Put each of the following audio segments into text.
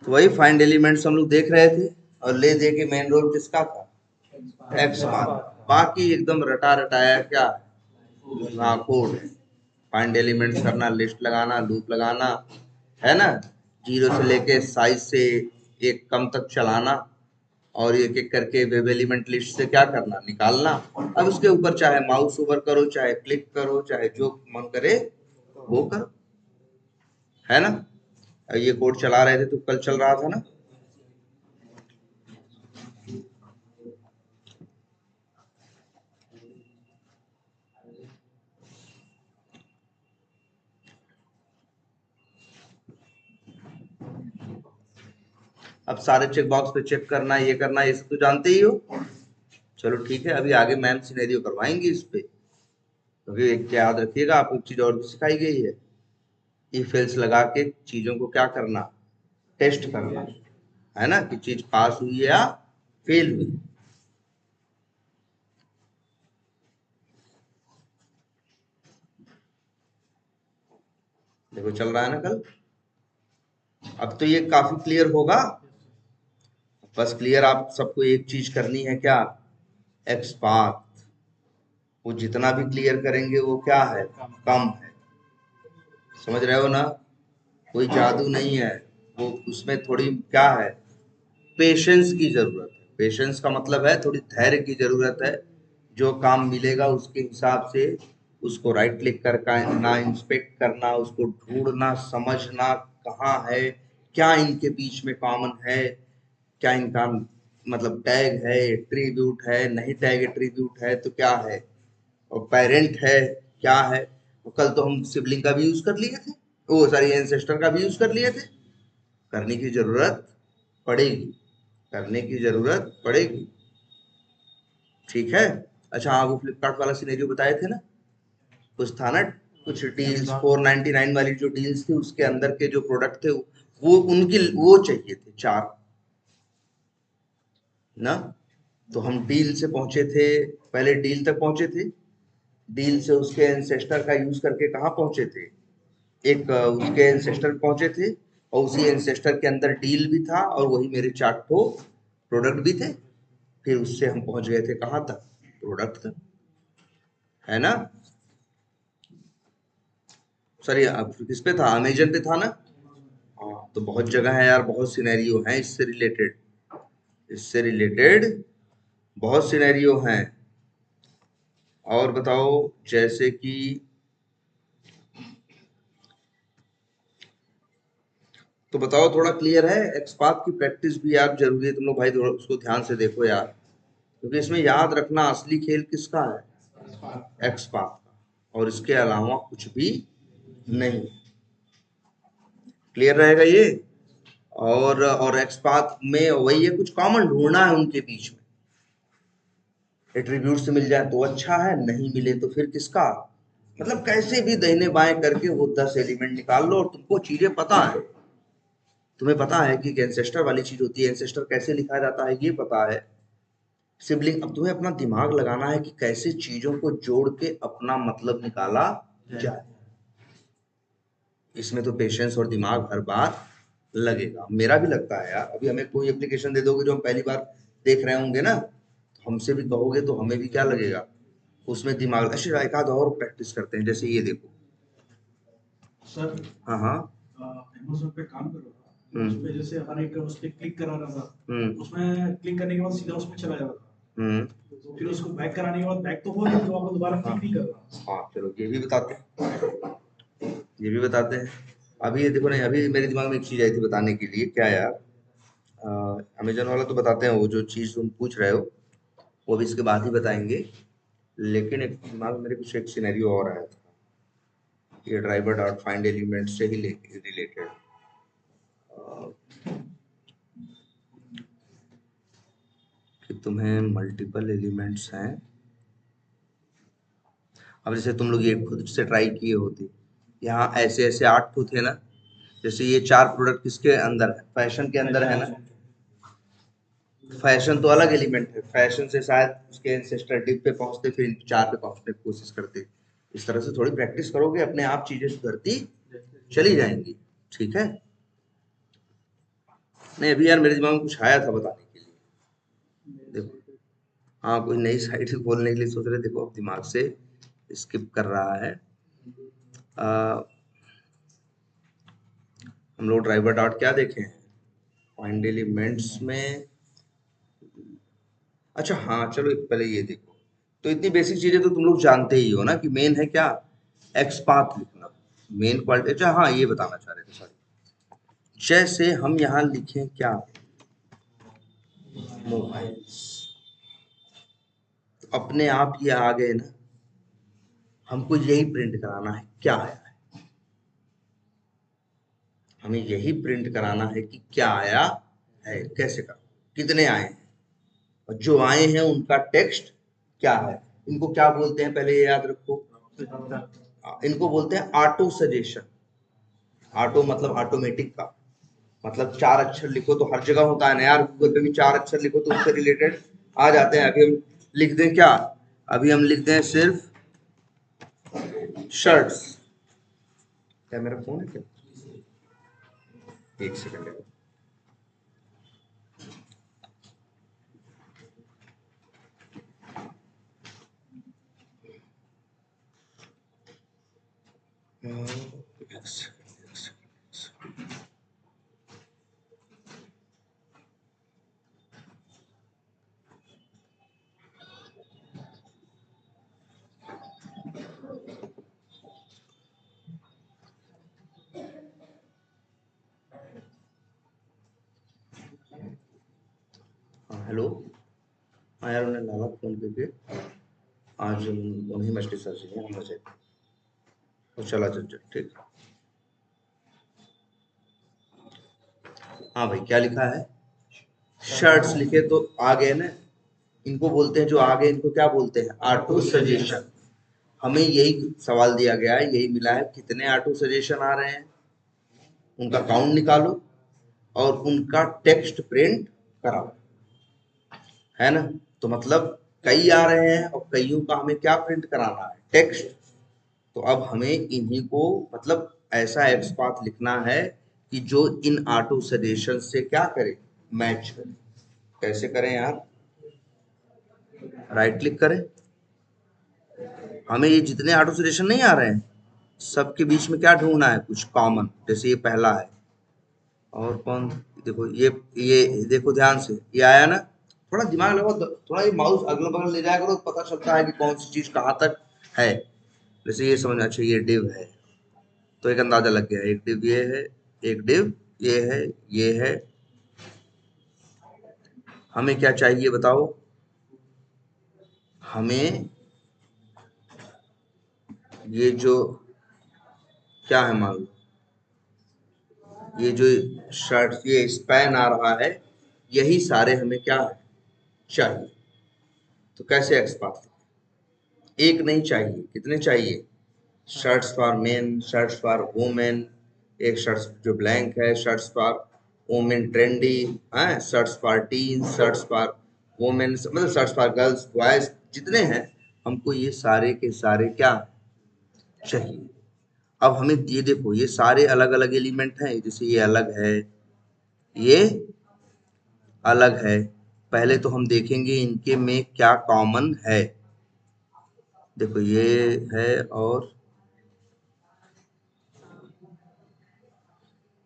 तो वही find elements हम लोग देख रहे थे और ले दे के मेन रोल किसका था? एक्स बार। बाकी एकदम रटा रटाया क्या हाँ कोड है। फाइंड एलिमेंट्स करना, लिस्ट लगाना, लूप लगाना, है ना, जीरो से लेके साइज से एक कम तक चलाना और एक एक करके वेब एलिमेंट लिस्ट से क्या करना, निकालना। अब उसके ऊपर चाहे माउस ओवर करो, चाहे क्लिक करो, चाहे जो मन करे वो करो, है ना। ये कोड चला रहे थे तो कल चल रहा था ना। अब सारे चेक बॉक्स पे चेक करना, ये करना, ये सब तो जानते ही हो। चलो ठीक है, अभी आगे मैम सिनेरियो करवाएंगी इस पे, क्योंकि एक याद रखिएगा, आपको एक चीज और भी सिखाई गई है, इफ एल्स लगा के चीजों को क्या करना, टेस्ट करना, है ना, कि चीज पास हुई है या फेल हुई। देखो चल रहा है ना कल। अब तो ये काफी क्लियर होगा। बस क्लियर आप सबको एक चीज करनी है क्या, एक्सपाथ। वो जितना भी क्लियर करेंगे वो क्या है, कम है। समझ रहे हो ना, कोई जादू नहीं है। वो उसमें थोड़ी क्या है, पेशेंस की जरूरत है। पेशेंस का मतलब है थोड़ी धैर्य की जरूरत है। जो काम मिलेगा उसके हिसाब से उसको राइट क्लिक करना, इंस्पेक्ट करना, उसको ढूंढना, समझना कहाँ है, क्या इनके बीच में कॉमन है, क्या इनका मतलब टैग है, एट्रीब्यूट है, नहीं टैग एट्रीब्यूट है तो क्या है, और पेरेंट है क्या है। और कल तो हम सिबलिंग का भी यूज कर लिए थे, वो सॉरी एंसेस्टर का भी यूज कर लिए थे। करने की जरूरत पड़ेगी, करने की जरूरत पड़ेगी। ठीक है। अच्छा हाँ, वो फ्लिपकार्ट वाला सिनेरियो बताए थे ना, कुछ था ना, कुछ डील्स 499 वाली जो डील्स थी उसके अंदर के जो प्रोडक्ट थे वो उनकी वो चाहिए थे चार ना। तो हम डील से पहुंचे थे, पहले डील तक पहुंचे थे, डील से उसके एंसेस्टर का यूज करके कहाँ पहुंचे थे, एक उसके एंसेस्टर पहुंचे थे, और उसी एंसेस्टर के अंदर डील भी था और वही मेरे चार ठो प्रोडक्ट भी थे। फिर उससे हम पहुंच गए थे कहाँ तक, प्रोडक्ट तक, है ना। सॉरी अब किस पे था, अमेजन पे था ना। हाँ तो बहुत जगह है यार, बहुत सिनेरियो हैं इससे रिलेटेड, इससे रिलेटेड बहुत सिनेरियो हैं। और बताओ, जैसे कि तो बताओ थोड़ा क्लियर है, एक्सपाथ की प्रैक्टिस भी यार जरूरी है, तुम लोग भाई थोड़ा उसको ध्यान से देखो यार, क्योंकि इसमें याद रखना असली खेल किसका है, एक्सपाथ का, और इसके अलावा कुछ भी नहीं। क्लियर रहेगा ये। और एक्सपाथ में वही है, कुछ कॉमन ढूंढना है उनके बीच में। एट्रीब्यूट से मिल जाए तो अच्छा है, नहीं मिले तो फिर किसका, मतलब कैसे भी दाहिने बाएं करके वो 10 एलिमेंट निकाल लो, और तुमको चीजें पता है, तुम्हें पता है कि एंसेस्टर वाली चीज होती है, एंसेस्टर कैसे लिखा जाता है ये पता है, सिबलिंग। अब तुम्हें अपना दिमाग लगाना है कि कैसे चीजों को जोड़ के अपना मतलब निकाला जाए। इसमें तो पेशेंस और दिमाग हर बार लगेगा, मेरा भी लगता है यार। अभी हमें कोई एप्लीकेशन दे दोगे जो हम पहली बार देख रहे होंगे ना, तो हमसे भी कहोगे तो हमें भी क्या लगेगा, उसमें दिमाग। अच्छा एक आध और प्रैक्टिस करते हैं, जैसे ये देखो। सर हाँ हाँ अमेज़न पे काम कर रहा था, उस पे जैसे अपन एक उस पे क्लिक करा रहा था, उसमें क्लिक करने के बाद सीधा उसमें चला जा रहा था, तो फिर उसको बैक कराने के बाद बैक तो हो गया, तो वापस दोबारा क्लिक नहीं कर रहा। हाँ चलो ये भी बताते हैं, ये भी बताते हैं। अभी ये देखो, नहीं अभी मेरे दिमाग में एक चीज आई थी बताने के लिए, क्या यार, अमेजन वाला तो बताते हैं, वो जो चीज तुम पूछ रहे हो वो भी इसके बाद ही बताएंगे। लेकिन एक दिमाग में मेरे कुछ एक सिनेरियो और आया था, ये ड्राइवर डॉट फाइंड एलिमेंट से ही रिलेटेड, कि तुम्हें मल्टीपल एलिमेंट्स हैं। अब जैसे तुम लोग ये खुद से ट्राई किए होते, यहाँ ऐसे ऐसे 8 ठो थे ना, जैसे ये 4 प्रोडक्ट किसके अंदर है, फैशन के अंदर है ना। फैशन तो अलग एलिमेंट है, फैशन से शायद उसके एंसेस्टर डिप पे पहुंचते, फिर इन 4 पे पहुंचने की कोशिश करते। इस तरह से थोड़ी प्रैक्टिस करोगे अपने आप चीजें सुधरती चली जाएंगी। ठीक है। नहीं अभी यार मेरे दिमाग में कुछ आया था बताने के लिए। देखो, हाँ कोई नई साइट खोलने के लिए सोच रहे, देखो अब दिमाग से स्किप कर रहा है। आ, हम लोग ड्राइवर डॉट क्या देखे हैं, फाइंड एलिमेंट्स में। अच्छा हाँ चलो पहले ये देखो, तो इतनी बेसिक चीजें तो तुम लोग जानते ही हो ना कि मेन है क्या, एक्स पाथ लिखना। मेन क्वालिटी, अच्छा हाँ ये बताना चाह रहे थे, सॉरी। जैसे हम यहाँ लिखें क्या, मोबाइल्स, तो अपने आप ये आ गए ना, हमको यही प्रिंट कराना है क्या आया है, हमें यही प्रिंट कराना है कि क्या आया है। कैसे करो, कितने आए हैं, और जो आए हैं उनका टेक्स्ट क्या है। इनको क्या बोलते हैं पहले ये याद रखो, इनको बोलते हैं ऑटो सजेशन। ऑटो मतलब ऑटोमेटिक का, मतलब 4 अक्षर लिखो तो हर जगह होता है ना यार, गूगल पे भी 4 अक्षर लिखो तो उससे रिलेटेड आ जाते हैं। अभी हम लिख दें क्या, अभी हम लिख दें सिर्फ शर्ट्स। क्या मेरा फोन है क्या, एक सेकंड। हाँ हेलो, हाँ यार उन्हें लाला फोन करके, आज उन्हीं मछली सब्जी है हम मुझे, और चला चल चल ठीक। हाँ भाई क्या लिखा है, शर्ट्स लिखे तो आ गए ना, इनको बोलते हैं जो आगे, इनको क्या बोलते हैं, ऑटो सजेशन। हमें यही सवाल दिया गया है, यही मिला है, कितने ऑटो सजेशन आ रहे हैं, उनका काउंट निकालो और उनका टेक्स्ट प्रिंट कराओ, है ना। तो मतलब कई आ रहे हैं और कईयों का हमें क्या प्रिंट कराना है, टेक्स्ट। तो अब हमें इन्हीं को मतलब ऐसा एक्स पाथ लिखना है कि जो इन ऑटो सजेशन से क्या करे, मैच करे। कैसे करें यार, राइट क्लिक करें, हमें ये जितने ऑटो सजेशन नहीं आ रहे हैं सबके बीच में क्या ढूंढना है, कुछ कॉमन। जैसे ये पहला है, और कौन, देखो ये देखो ध्यान से, ये आया ना। थोड़ा दिमाग लगाओ, थोड़ा ये माउस अगल बगल ले जाया करो, पता चलता है कि कौन सी चीज कहाँ तक है। जैसे ये समझना चाहिए, ये डिव है, तो एक अंदाजा लग गया, एक डिव ये है, एक डिव ये है, ये है। हमें क्या चाहिए बताओ, हमें ये जो क्या है, मान लो ये जो शर्ट, ये स्पैन आ रहा है, यही सारे हमें क्या है चाहिए। तो कैसे एक्सपांड, एक नहीं चाहिए, कितने चाहिए, shirts for main, shirts for women, एक शर्ट्स जो ब्लैंक है, शर्ट्स फॉर वुमेन ट्रेंडी, है shirts for tin, shirts for women, मतलब शर्ट्स फॉर गर्ल्स बॉयज, जितने हैं हमको ये सारे के सारे क्या चाहिए। अब हमें ये देखो, ये सारे अलग अलग एलिमेंट हैं, जैसे ये अलग है, ये अलग है। पहले तो हम देखेंगे इनके में क्या कॉमन है। देखो ये है, और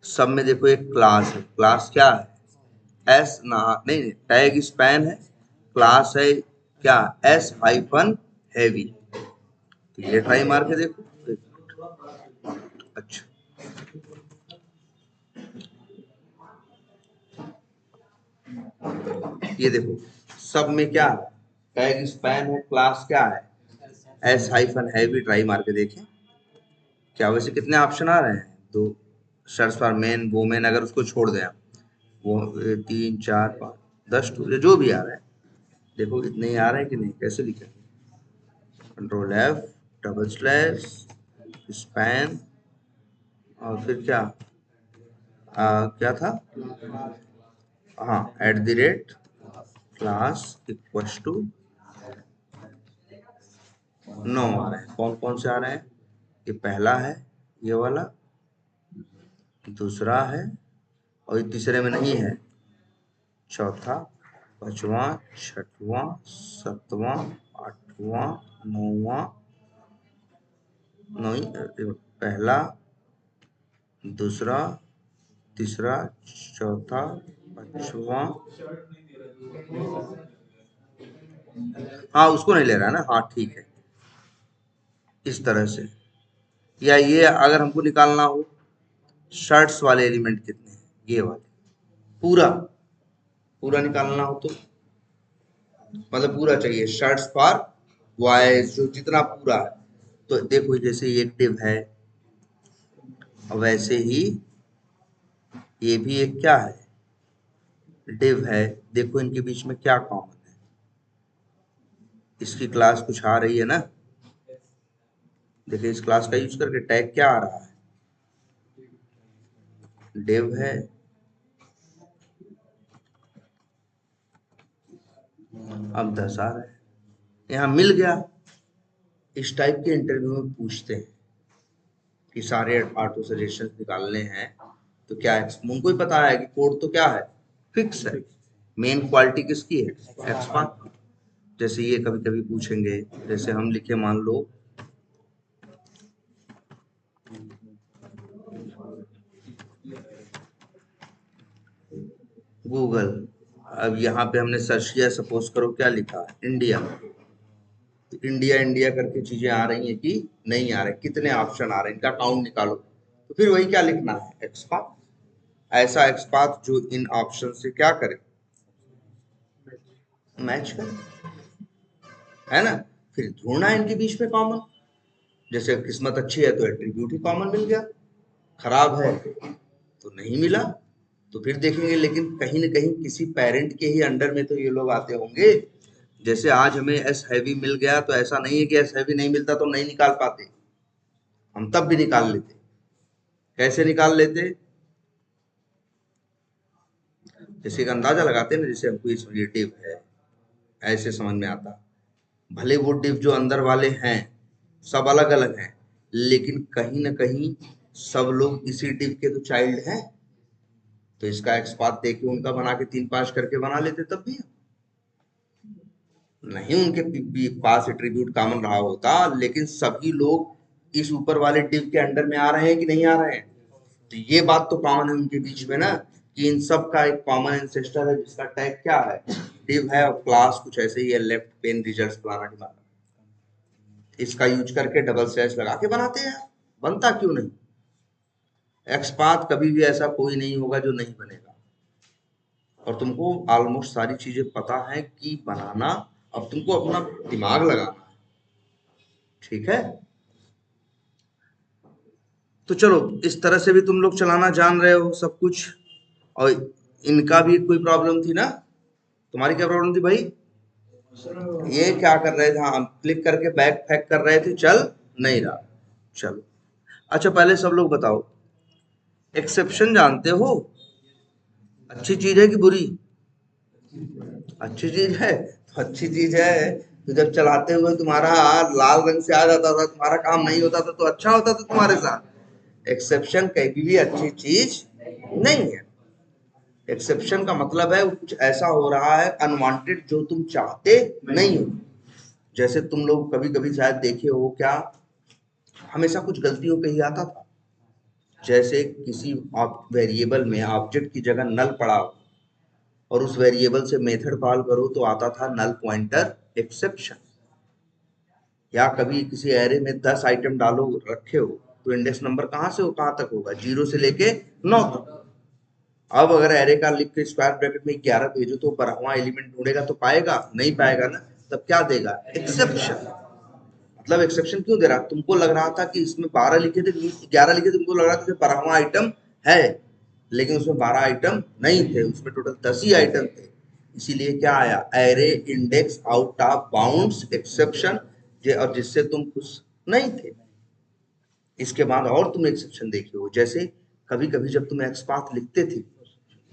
सब में देखो एक क्लास है, क्लास क्या है, एस ना, नहीं टैग स्पैन है, क्लास है क्या, एस हाइफन हैवी। तो ये ट्राई मार के देखो। अच्छा ये देखो, सब में क्या है, टैग स्पैन है, क्लास क्या है, एस हाइफन हैवी। ट्राई मार के देखें क्या, वैसे कितने ऑप्शन आ रहे हैं, दो। सर्च फॉर मेन वोमेन अगर उसको छोड़ दें आप, वो 3 4 5 10 जो भी आ रहा है, देखो इतने ही आ रहे हैं कि नहीं, कैसे लिखें, control F, double slash, span, और फिर क्या, क्या था, हाँ at the rate class equals to 9 आ रहे हैं। कौन कौन से आ रहे हैं, ये पहला है, ये वाला, दूसरा है, और ये तीसरे में नहीं है, चौथा, पांचवा, छठवां, सातवां, आठवां, नौवां, पहला, दूसरा, तीसरा, चौथा, पांचवा, हाँ उसको नहीं ले रहा है ना, हाँ ठीक है, इस तरह से। या ये अगर हमको निकालना हो शर्ट्स वाले एलिमेंट कितने हैं, ये वाले पूरा पूरा निकालना हो तो मतलब पूरा चाहिए, शर्ट्स फॉर बॉयज जो जितना पूरा है, तो देखो जैसे ये डिव है, वैसे ही ये भी एक क्या है, डिव है। देखो इनके बीच में क्या कॉमन है, इसकी क्लास कुछ आ रही है ना, देखिए इस क्लास का यूज करके टैग क्या आ रहा है, डिव है, अब 10 आ रहा है, यहाँ मिल गया। इस टाइप के इंटरव्यू में पूछते हैं कि सारे ऑटो सजेशन निकालने हैं तो क्या है, उनको ही पता है कि कोड तो क्या है, फिक्स है, मेन क्वालिटी किसकी है, एक्सपांड। जैसे ये कभी कभी पूछेंगे, जैसे हम लिखे मान लो गूगल, अब यहाँ पे हमने सर्च किया, सपोज करो क्या लिखा है, इंडिया, तो इंडिया इंडिया करके चीजें आ रही हैं कि नहीं आ रही, कितने ऑप्शन आ रहे हैं, इनका काउंट निकालो, तो फिर वही क्या लिखना है, एक्सपाथ, ऐसा एक्सपाथ जो इन ऑप्शन से क्या करे, मैच करे, है ना। फिर ढूंढना है इनके बीच में कॉमन, जैसे किस्मत अच्छी है तो एट्रीब्यूट ही कॉमन मिल गया, खराब है तो नहीं मिला, तो फिर देखेंगे, लेकिन कहीं न कहीं किसी पेरेंट के ही अंडर में तो ये लोग आते होंगे। जैसे आज हमें एस हैवी मिल गया तो ऐसा नहीं है कि एस हैवी नहीं मिलता तो नहीं निकाल पाते, हम तब भी निकाल लेते। कैसे निकाल लेते, जैसे एक अंदाजा लगाते हैं ना, जैसे हमको इसमें ये डिव है, ऐसे समझ में आता, भले वो डिव जो अंदर वाले हैं सब अलग अलग हैं, लेकिन कहीं ना कहीं सब लोग इसी डिव के तो चाइल्ड हैं, तो इसका एक्सपाथ देके उनका बना के 3-5 करके बना लेते, तब भी नहीं उनके पास एट्रीब्यूट कॉमन रहा होता, लेकिन सभी लोग इस ऊपर वाले डिव के अंडर में आ रहे हैं कि नहीं आ रहे हैं, तो ये बात तो कॉमन है उनके बीच में ना, कि इन सब का एक कॉमन एंसेस्टर है जिसका टैग क्या है, डिव है, और क्लास कुछ ऐसे ही है, लेफ्ट पेन रिजल्ट्स फलाना ढिमाना, इसका यूज करके डबल स्लैश लगा के बनाते हैं, बनता क्यों नहीं। एक्सपाथ कभी भी ऐसा कोई नहीं होगा जो नहीं बनेगा, और तुमको ऑलमोस्ट सारी चीजें पता है कि बनाना, अब तुमको अपना दिमाग लगाना है, ठीक है। तो चलो इस तरह से भी तुम लोग चलाना जान रहे हो सब कुछ, और इनका भी कोई प्रॉब्लम थी ना, तुम्हारी क्या प्रॉब्लम थी भाई, ये क्या कर रहे थे, हाँ क्लिक करके बैक पैक कर रहे थे, चल नहीं रहा, चलो। अच्छा पहले सब लोग बताओ, एक्सेप्शन जानते हो, अच्छी चीज है कि बुरी, अच्छी चीज है, तो अच्छी चीज है, तो जब चलाते हुए तुम्हारा लाल रंग से आ जाता था, तुम्हारा काम नहीं होता था, तो अच्छा होता था तुम्हारे साथ। एक्सेप्शन कभी भी अच्छी चीज नहीं है, एक्सेप्शन का मतलब है कुछ ऐसा हो रहा है अनवांटेड जो तुम चाहते नहीं हो। जैसे तुम लोग कभी कभी शायद देखे हो क्या, हमेशा कुछ गलतियों पे ही आता था, जैसे किसी वेरिएबल में ऑब्जेक्ट की जगह नल पड़ा हो, और उस वेरिएबल से मेथड कॉल करो तो आता था नल पॉइंटर एक्सेप्शन। या कभी किसी एरे में 10 आइटम डालो रखे हो, तो इंडेक्स नंबर कहाँ से हो कहाँ तक होगा, 0 से लेके 9 तक। अब अगर एरे का लिख के स्क्वायर ब्रैकेट में 11 भेजो तो 12वां एलिमेंट ढूंढेगा तो पाएगा नहीं, पाएगा ना, तब क्या देगा, एक्सेप्शन। मतलब एक्सेप्शन क्यों दे रहा, तुमको लग रहा था कि इसमें 12 लिखे थे, 11 लिखे थे, तुमको लग रहा था 12वां आइटम है, लेकिन उसमें 12 आइटम नहीं थे, उसमें टोटल 10 ही आइटम थे। इसीलिए क्या आया, array index out of bounds exception, और जिससे तुम खुश नहीं थे। इसके बाद और तुम एक्सेप्शन देखे हो, जैसे कभी कभी जब तुम एक्सपाथ लिखते थे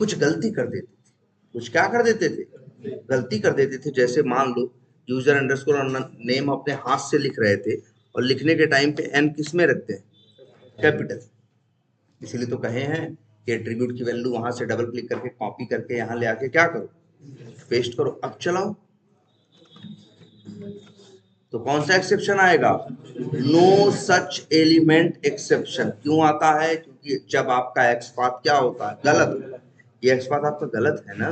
कुछ गलती कर देते थे, कुछ क्या कर देते थे, गलती कर देते थे, जैसे मान लो यूजर अंडरस्कोर नेम अपने हाथ से लिख रहे थे, और लिखने के टाइम पे एन किस में रखते हैं, कैपिटल, इसीलिए तो कहे हैं ये एट्रीब्यूट की वैल्यू वहां से डबल क्लिक करके कॉपी करके यहाँ ले आके क्या करो, पेस्ट करो। अब चलाओ तो कौन सा एक्सेप्शन आएगा, नो सच एलिमेंट एक्सेप्शन। क्यों आता है, क्योंकि जब आपका एक्स पाथ क्या होता है, गलत। ये एक्स पाथ आपका गलत है ना।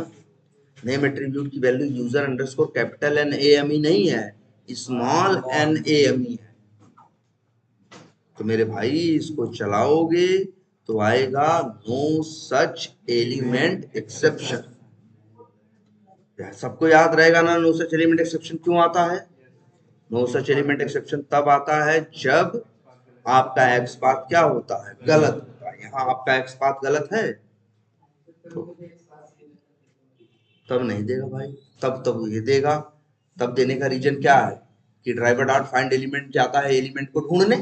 नेम एट्रीब्यूट की value user underscore capital N A M E नहीं है, small N A M E है। तो मेरे भाई इसको चलाओगे तो आएगा नो सच एलिमेंट एक्सेप्शन। सबको याद रहेगा ना नो सच एलिमेंट एक्सेप्शन क्यों आता है। नो सच एलिमेंट एक्सेप्शन तब आता है जब आपका एक्स पाथ क्या होता है, गलत होता है। यहाँ आपका एक्स पाथ गलत है तो तब नहीं देगा भाई, तब ये देगा। तब देने का रीजन क्या है कि ड्राइवर डॉट फाइंड एलिमेंट जाता है एलिमेंट को ढूंढने,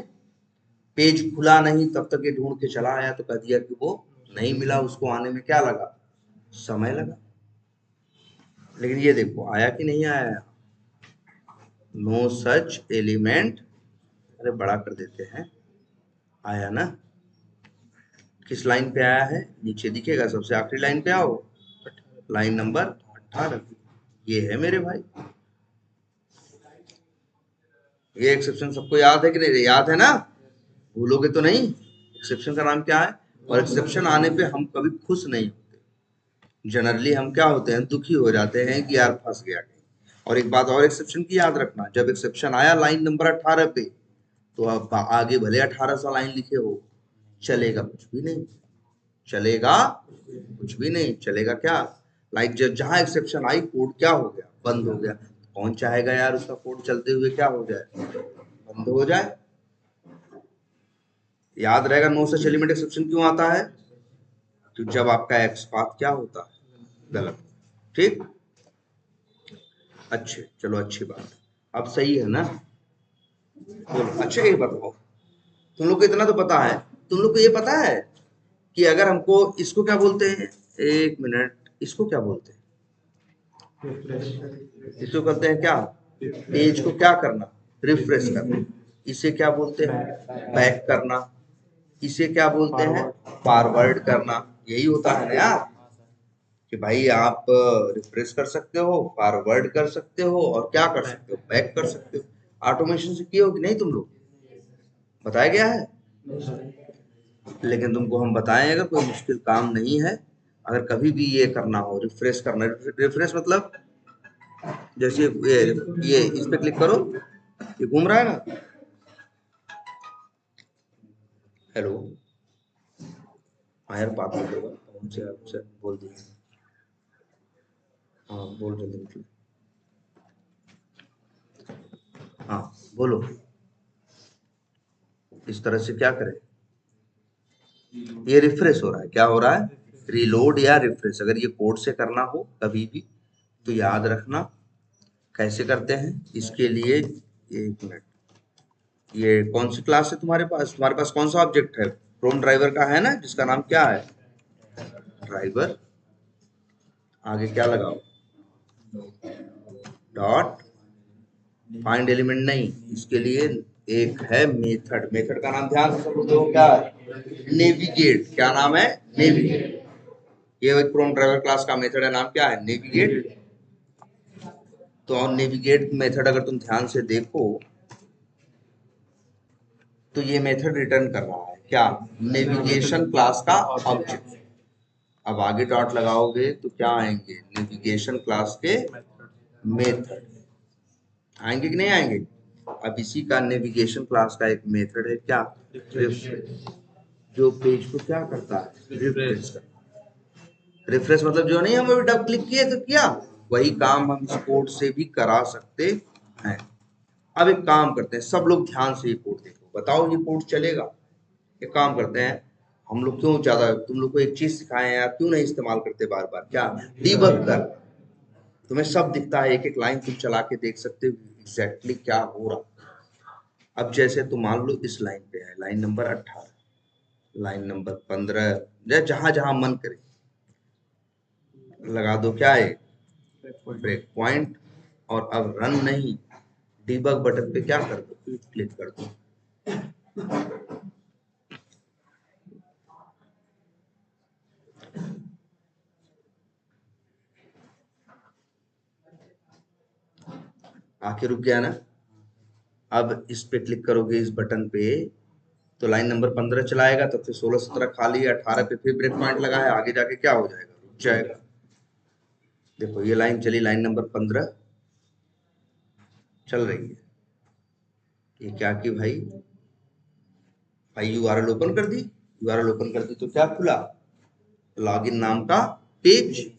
पेज खुला नहीं तब तक ये ढूंढ के चला आया तो कह दिया कि वो नहीं मिला, उसको आने में क्या लगा, समय लगा। लेकिन ये देखो आया कि नहीं आया, नो सच एलिमेंट, अरे बड़ा कर देते हैं, आया ना। किस लाइन पे आया है, नीचे दिखेगा सबसे आखिरी लाइन पे आओ, लाइन नंबर 18। ये है मेरे भाई, ये एक्सेप्शन सबको याद है कि नहीं, याद है ना, भूलोगे तो नहीं। एक्सेप्शन का नाम क्या है, और एक्सेप्शन आने पे हम कभी खुश नहीं होते, जनरली हम क्या होते हैं, दुखी हो जाते हैं कि यार फंस गया कहीं। और एक बात और एक्सेप्शन की याद रखना, जब एक्सेप्शन आया लाइन नंबर 18 पे तो अब आगे भले 1800 लाइन लिखे हो, चलेगा कुछ भी नहीं, चलेगा कुछ भी नहीं, चलेगा क्या। लाइक जब जहां एक्सेप्शन आई कोड क्या हो गया, बंद हो गया। कौन चाहेगा यार उसका कोड चलते हुए क्या हो जाए, बंद हो जाए। याद रहेगा नो सच एलिमेंट एक्सेप्शन क्यों आता है, तो जब आपका एक्स पाथ क्या होता है, गलत। ठीक, अच्छे, चलो अच्छी बात, अब सही है ना। बोलो अच्छा ये बताओ, तुम लोग को इतना तो पता है, तुम लोग को ये पता है कि अगर हमको इसको क्या बोलते हैं, एक मिनट, इसको क्या बोलते हैं, इसको कहते हैं क्या, पेज को क्या करना, रिफ्रेश करना। इसे क्या बोलते हैं, बैक करना। इसे क्या बोलते हैं, फॉरवर्ड करना। यही होता है ना यार, कि भाई आप रिफ्रेश कर सकते हो, फॉरवर्ड कर सकते हो, और क्या कर सकते हो, बैक कर सकते हो। ऑटोमेशन से किए हो कि नहीं तुम लोग, बताया गया है। लेकिन तुमको हम बताएं, अगर कोई मुश्किल काम नहीं है, अगर कभी भी ये करना हो, रिफ्रेश करना, रिफ्रेश मतलब जैसे ये इस पे क्लिक करो, ये घूम रहा है ना, हेलो, हाँ यार बात कर लो, उनसे आपसे बोल दिया, हाँ बोल जल्दी मतलब, हाँ बोलो, इस तरह से क्या करें, ये रिफ्रेश हो रहा है, क्या हो रहा है, रीलोड या रिफ्रेश। अगर ये कोड से करना हो कभी भी तो याद रखना कैसे करते हैं। इसके लिए एक मिनट, ये कौन सी क्लास है तुम्हारे पास कौन सा ऑब्जेक्ट है, क्रोम ड्राइवर का है ना, जिसका नाम क्या है, ड्राइवर, आगे क्या लगाओ, डॉट फाइंड एलिमेंट नहीं, इसके लिए एक है मेथड, मेथड का नाम ध्यान से सब लोग देखो क्या है, नेविगेट। क्या नाम है, नेविगेट। ये क्रोम ड्राइवर क्लास का मेथड है, नाम क्या है, नेविगेट। तो और नेविगेट मेथड अगर तुम ध्यान से देखो तो ये मेथड रिटर्न कर रहा है क्या, नेविगेशन क्लास का ऑब्जेक्ट। अब आगे डॉट लगाओगे तो क्या आएंगे, नेविगेशन क्लास के मेथड आएंगे कि नहीं आएंगे। अब इसी का नेविगेशन क्लास का एक मेथड है क्या, रिफ्रेश, जो पेज को क्या करता है, रिफ्रेश करता है। रिफ्रेश मतलब जो नहीं, हम अभी डब क्लिक किए तो किया, वही काम हम इस कोड से भी करा सकते हैं। अब एक काम करते हैं, सब लोग ध्यान से ये कोड देखो, बताओ ये कोड चलेगा। एक काम करते हैं, हम लोग क्यों ज्यादा, तुम लोग को एक चीज सिखाए यार, क्यों नहीं इस्तेमाल करते बार बार, क्या, डीबग कर। तुम्हें सब दिखता है, एक एक लाइन तुम चला के देख सकते हो एग्जैक्टली क्या हो रहा। अब जैसे तुम मान लो इस लाइन पे है, लाइन नंबर 18, लाइन नंबर 15, या जहां जहां मन करे लगा दो क्या है, ब्रेक पॉइंट। और अब रन नहीं, डीबग बटन पे क्या कर दो, क्लिक कर दो। आके रुक गया ना। अब इस पे क्लिक करोगे इस बटन पे तो लाइन नंबर 15 चलाएगा, तो फिर 16 17 खाली है, 18 पे फिर ब्रेक पॉइंट लगा है, आगे जाके क्या हो जाएगा, रुक जाएगा। देखो ये लाइन चली, लाइन नंबर 15 चल रही है। ये क्या की भाई, यूआरएल ओपन कर दी, यूआरएल ओपन कर दी तो क्या खुला, लॉगिन नाम का पेज।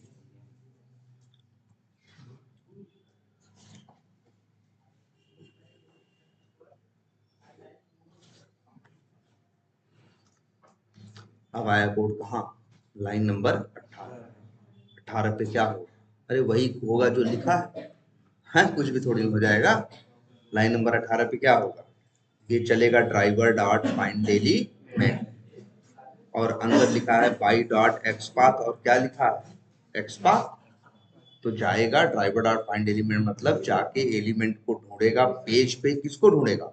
अब आया कोड कहाँ, लाइन नंबर 18। 18 पे क्या होगा, अरे वही होगा जो लिखा है, कुछ भी थोड़ी हो जाएगा। लाइन नंबर 18 पे क्या होगा, ये चलेगा ड्राइवर डॉट फाइंड डेली में, और अंदर लिखा है बाई डॉट एक्सपाथ, और क्या लिखा है एक्सपाथ। तो जाएगा ड्राइवर डॉट फाइंड एलिमेंट, मतलब जाके एलिमेंट को ढूंढेगा पेज पे। किसको ढूंढेगा,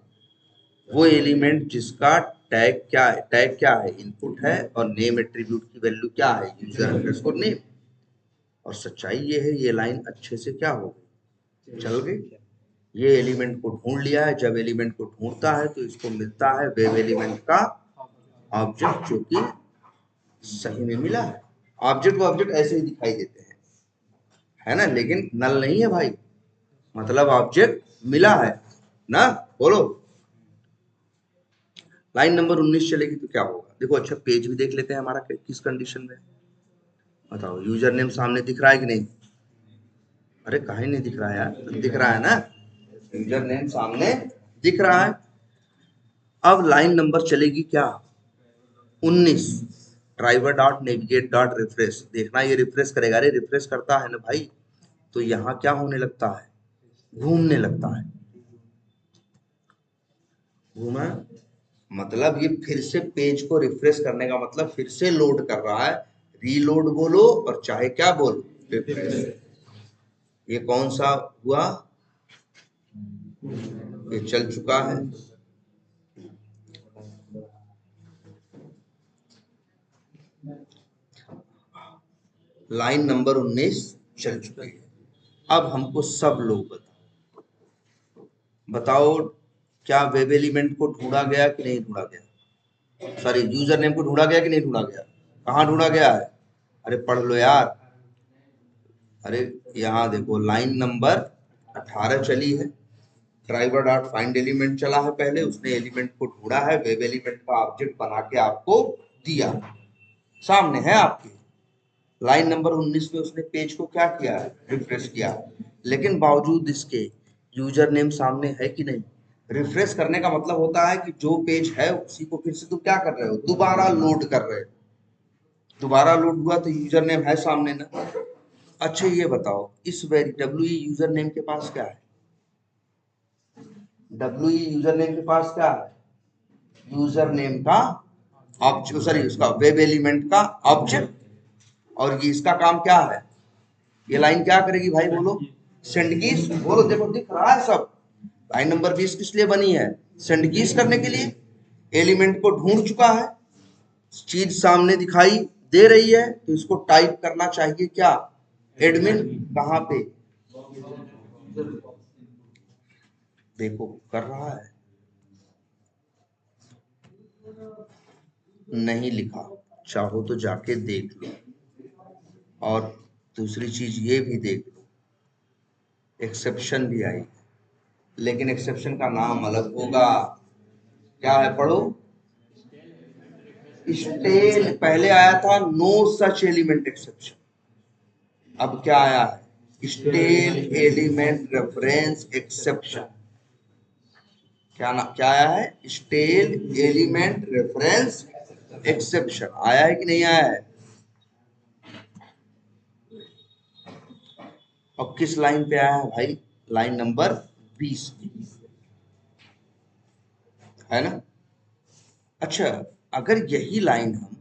वो एलिमेंट जिसका टैग क्या है इनपुट है, और नेम एट्रीब्यूट की वैल्यू क्या है यूजर अंडरस्कोर नेम। और सच्चाई ये है, ये लाइन अच्छे से क्या हो गई, चल गई। ये एलिमेंट को ढूंढ लिया है, जब एलिमेंट को ढूंढता है तो इसको मिलता है वेब एलिमेंट का ऑब्जेक्ट, जो कि सही में मिला है। ऑब्जेक्ट ऐसे ही दिखाई देते हैं, है ना, लेकिन नल नहीं है भाई, मतलब ऑब्जेक्ट मिला है ना। बोलो, लाइन नंबर 19 चलेगी तो क्या होगा, देखो। अच्छा पेज भी देख लेते हैं हमारा किस कंडीशन में, बताओ। यूजर नेम सामने दिख रहा है कि नहीं, अरे काहे नहीं दिख रहा है यार, दिख रहा है ना, यूजर नेम सामने दिख रहा है। अब लाइन नंबर चलेगी क्या, 19। Driver dot navigate dot refresh, देखना ये रिफ्रेश करेगा, अरे रिफ्रेश करता है ना भाई, तो यहाँ क्या होने लगता है, घूमने लगता है। घूमा, मतलब ये फिर से पेज को रिफ्रेश करने का मतलब फिर से लोड कर रहा है। रीलोड बोलो और चाहे क्या बोलो, रिफ्रेश। ये कौन सा हुआ, ये चल चुका है। लाइन नंबर 19 चल चुकी है। अब हमको सब लोग बताओ, क्या वेब एलिमेंट को ढूंढा गया कि नहीं ढूंढा गया, सॉरी यूजर नेम को ढूंढा गया कि नहीं ढूंढा गया, कहाँ ढूंढा गया है, अरे पढ़ लो यार। अरे यहाँ देखो लाइन नंबर 18 चली है, ड्राइवर डॉट फाइंड एलिमेंट चला है पहले, उसने एलिमेंट को ढूंढा है, वेब एलिमेंट का ऑब्जेक्ट बना के आपको दिया, सामने है आपके। लाइन नंबर 19 में उसने पेज को क्या किया है, रिफ्रेश किया है। लेकिन बावजूद इसके यूजर नेम सामने है कि नहीं। रिफ्रेश करने का मतलब होता है कि जो पेज है उसी को फिर से तुम क्या कर रहे हो, दोबारा लोड कर रहे हो। दोबारा लोड हुआ तो यूजर नेम है सामने ना। अच्छा ये बताओ, इस डब्ल्यू यूजर नेम के पास क्या है, डब्ल्यू यूजर नेम के पास क्या है, यूजर नेम का ऑब्जेक्ट, सॉरी उसका वेब एलिमेंट का ऑब्जेक्ट। और ये इसका काम क्या है, ये लाइन क्या करेगी भाई बोलो, सेंड कीज। बोलो, देखो दिख रहा है सब। लाइन नंबर 20 किस लिए बनी है, सेंड कीज करने के लिए। एलिमेंट को ढूंढ चुका है, चीज सामने दिखाई दे रही है, तो इसको टाइप करना चाहिए क्या, एडमिन। कहाँ पे, देखो कर रहा है, नहीं लिखा, चाहो तो जाके देख लो। और दूसरी चीज ये भी देख लो, एक्सेप्शन भी आई, लेकिन एक्सेप्शन का नाम अलग होगा। क्या है, पढ़ो, स्टेल पहले आया था, नो सच एलिमेंट एक्सेप्शन। अब क्या आया है, स्टेल एलिमेंट रेफरेंस एक्सेप्शन। क्या आया है, स्टेल एलिमेंट रेफरेंस एक्सेप्शन आया है कि नहीं आया है। और किस लाइन पे आया है भाई, लाइन नंबर 20 है ना। अच्छा, अगर यही लाइन हम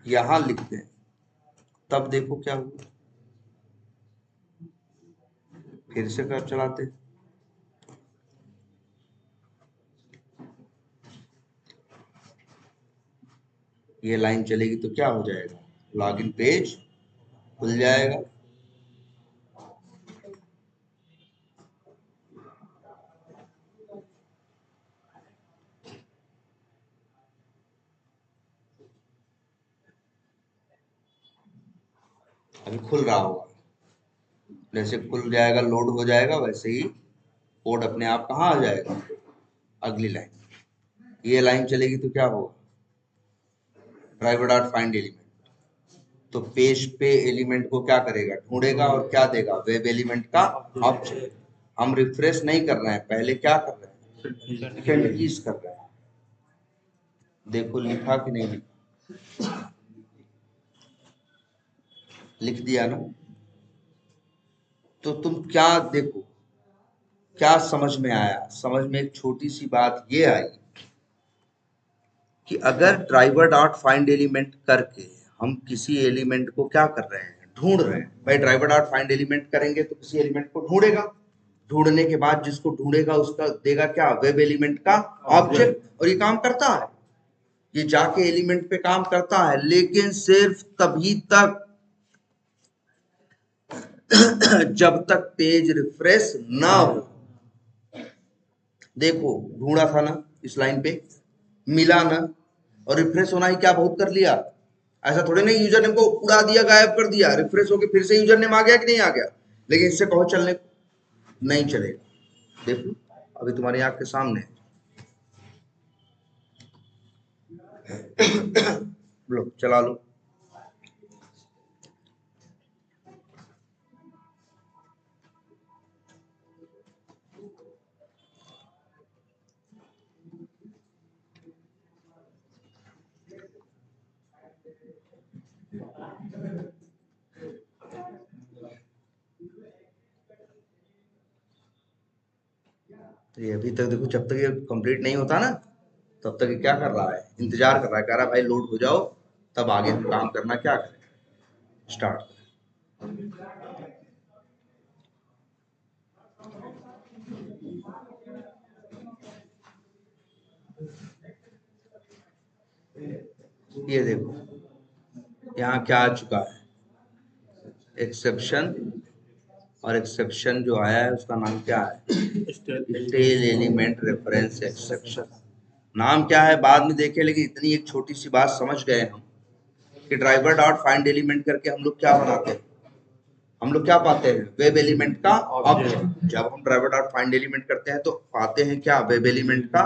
यहां लिखते हैं तब देखो क्या हुआ, फिर से कर चलाते, ये लाइन चलेगी तो क्या हो जाएगा, लॉगिन पेज खुल जाएगा। अभी खुल रहा होगा, जैसे खुल जाएगा लोड हो जाएगा वैसे ही कोड अपने आप कहाँ आ जाएगा, अगली लाइन। ये लाइन चलेगी तो क्या होगा, ड्राइवर डॉट फाइंड एलिमेंट। तो पेज पे एलिमेंट को क्या करेगा, ढूंढेगा और क्या देगा, वेब एलिमेंट का ऑब्जेक्ट। हम रिफ्रेश नहीं कर रहे हैं, पहले क्या कर रहे हैं, सेंड कीज कर रहे हैं। देखो लिखा कि नहीं लिखा, लिख दिया ना। तो तुम क्या देखो, क्या समझ में आया, समझ में एक छोटी सी बात ये आई कि अगर ड्राइवर डॉट फाइंड एलिमेंट करके हम किसी एलिमेंट को क्या कर रहे हैं, ढूंढ रहे हैं। भाई ड्राइवर डॉट फाइंड एलिमेंट करेंगे तो किसी एलिमेंट को ढूंढेगा, ढूंढने के बाद जिसको ढूंढेगा उसका देगा क्या, वेब एलिमेंट का ऑब्जेक्ट। और ये काम करता है, ये जाके एलिमेंट पे काम करता है, लेकिन सिर्फ तभी तक जब तक पेज रिफ्रेश ना हो। देखो ढूंढा था ना इस लाइन पे, मिला ना, और रिफ्रेश होना ही क्या बहुत कर लिया। ऐसा थोड़ी नहीं यूजर नेम को उड़ा दिया, गायब कर दिया, रिफ्रेश होके फिर से यूजर नेम आ गया कि नहीं आ गया। लेकिन इससे कहो चलने को नहीं चलेगा। देखो अभी तुम्हारी आंख के सामने लो चला लो। तो ये अभी तक देखो, जब तक ये कंप्लीट नहीं होता ना तब तक ये क्या कर रहा है, इंतजार कर रहा है, कह रहा है भाई लोड हो जाओ तब आगे काम करना क्या करें, स्टार्ट। ये देखो यहाँ क्या आ चुका है, एक्सेप्शन। और एक्सेप्शन जो आया है उसका नाम क्या है, स्टेल एलिमेंट रेफरेंस एक्सेप्शन। नाम क्या है बाद में देखे, लेकिन इतनी एक छोटी सी बात समझ गए हम कि ड्राइवर डॉट फाइंड एलिमेंट करके हम लोग क्या बनाते हैं, हम लोग क्या पाते हैं, वेब एलिमेंट का ऑब्जेक्ट। जब हम ड्राइवर डॉट फाइंड एलिमेंट करते हैं तो पाते हैं क्या, वेब एलिमेंट का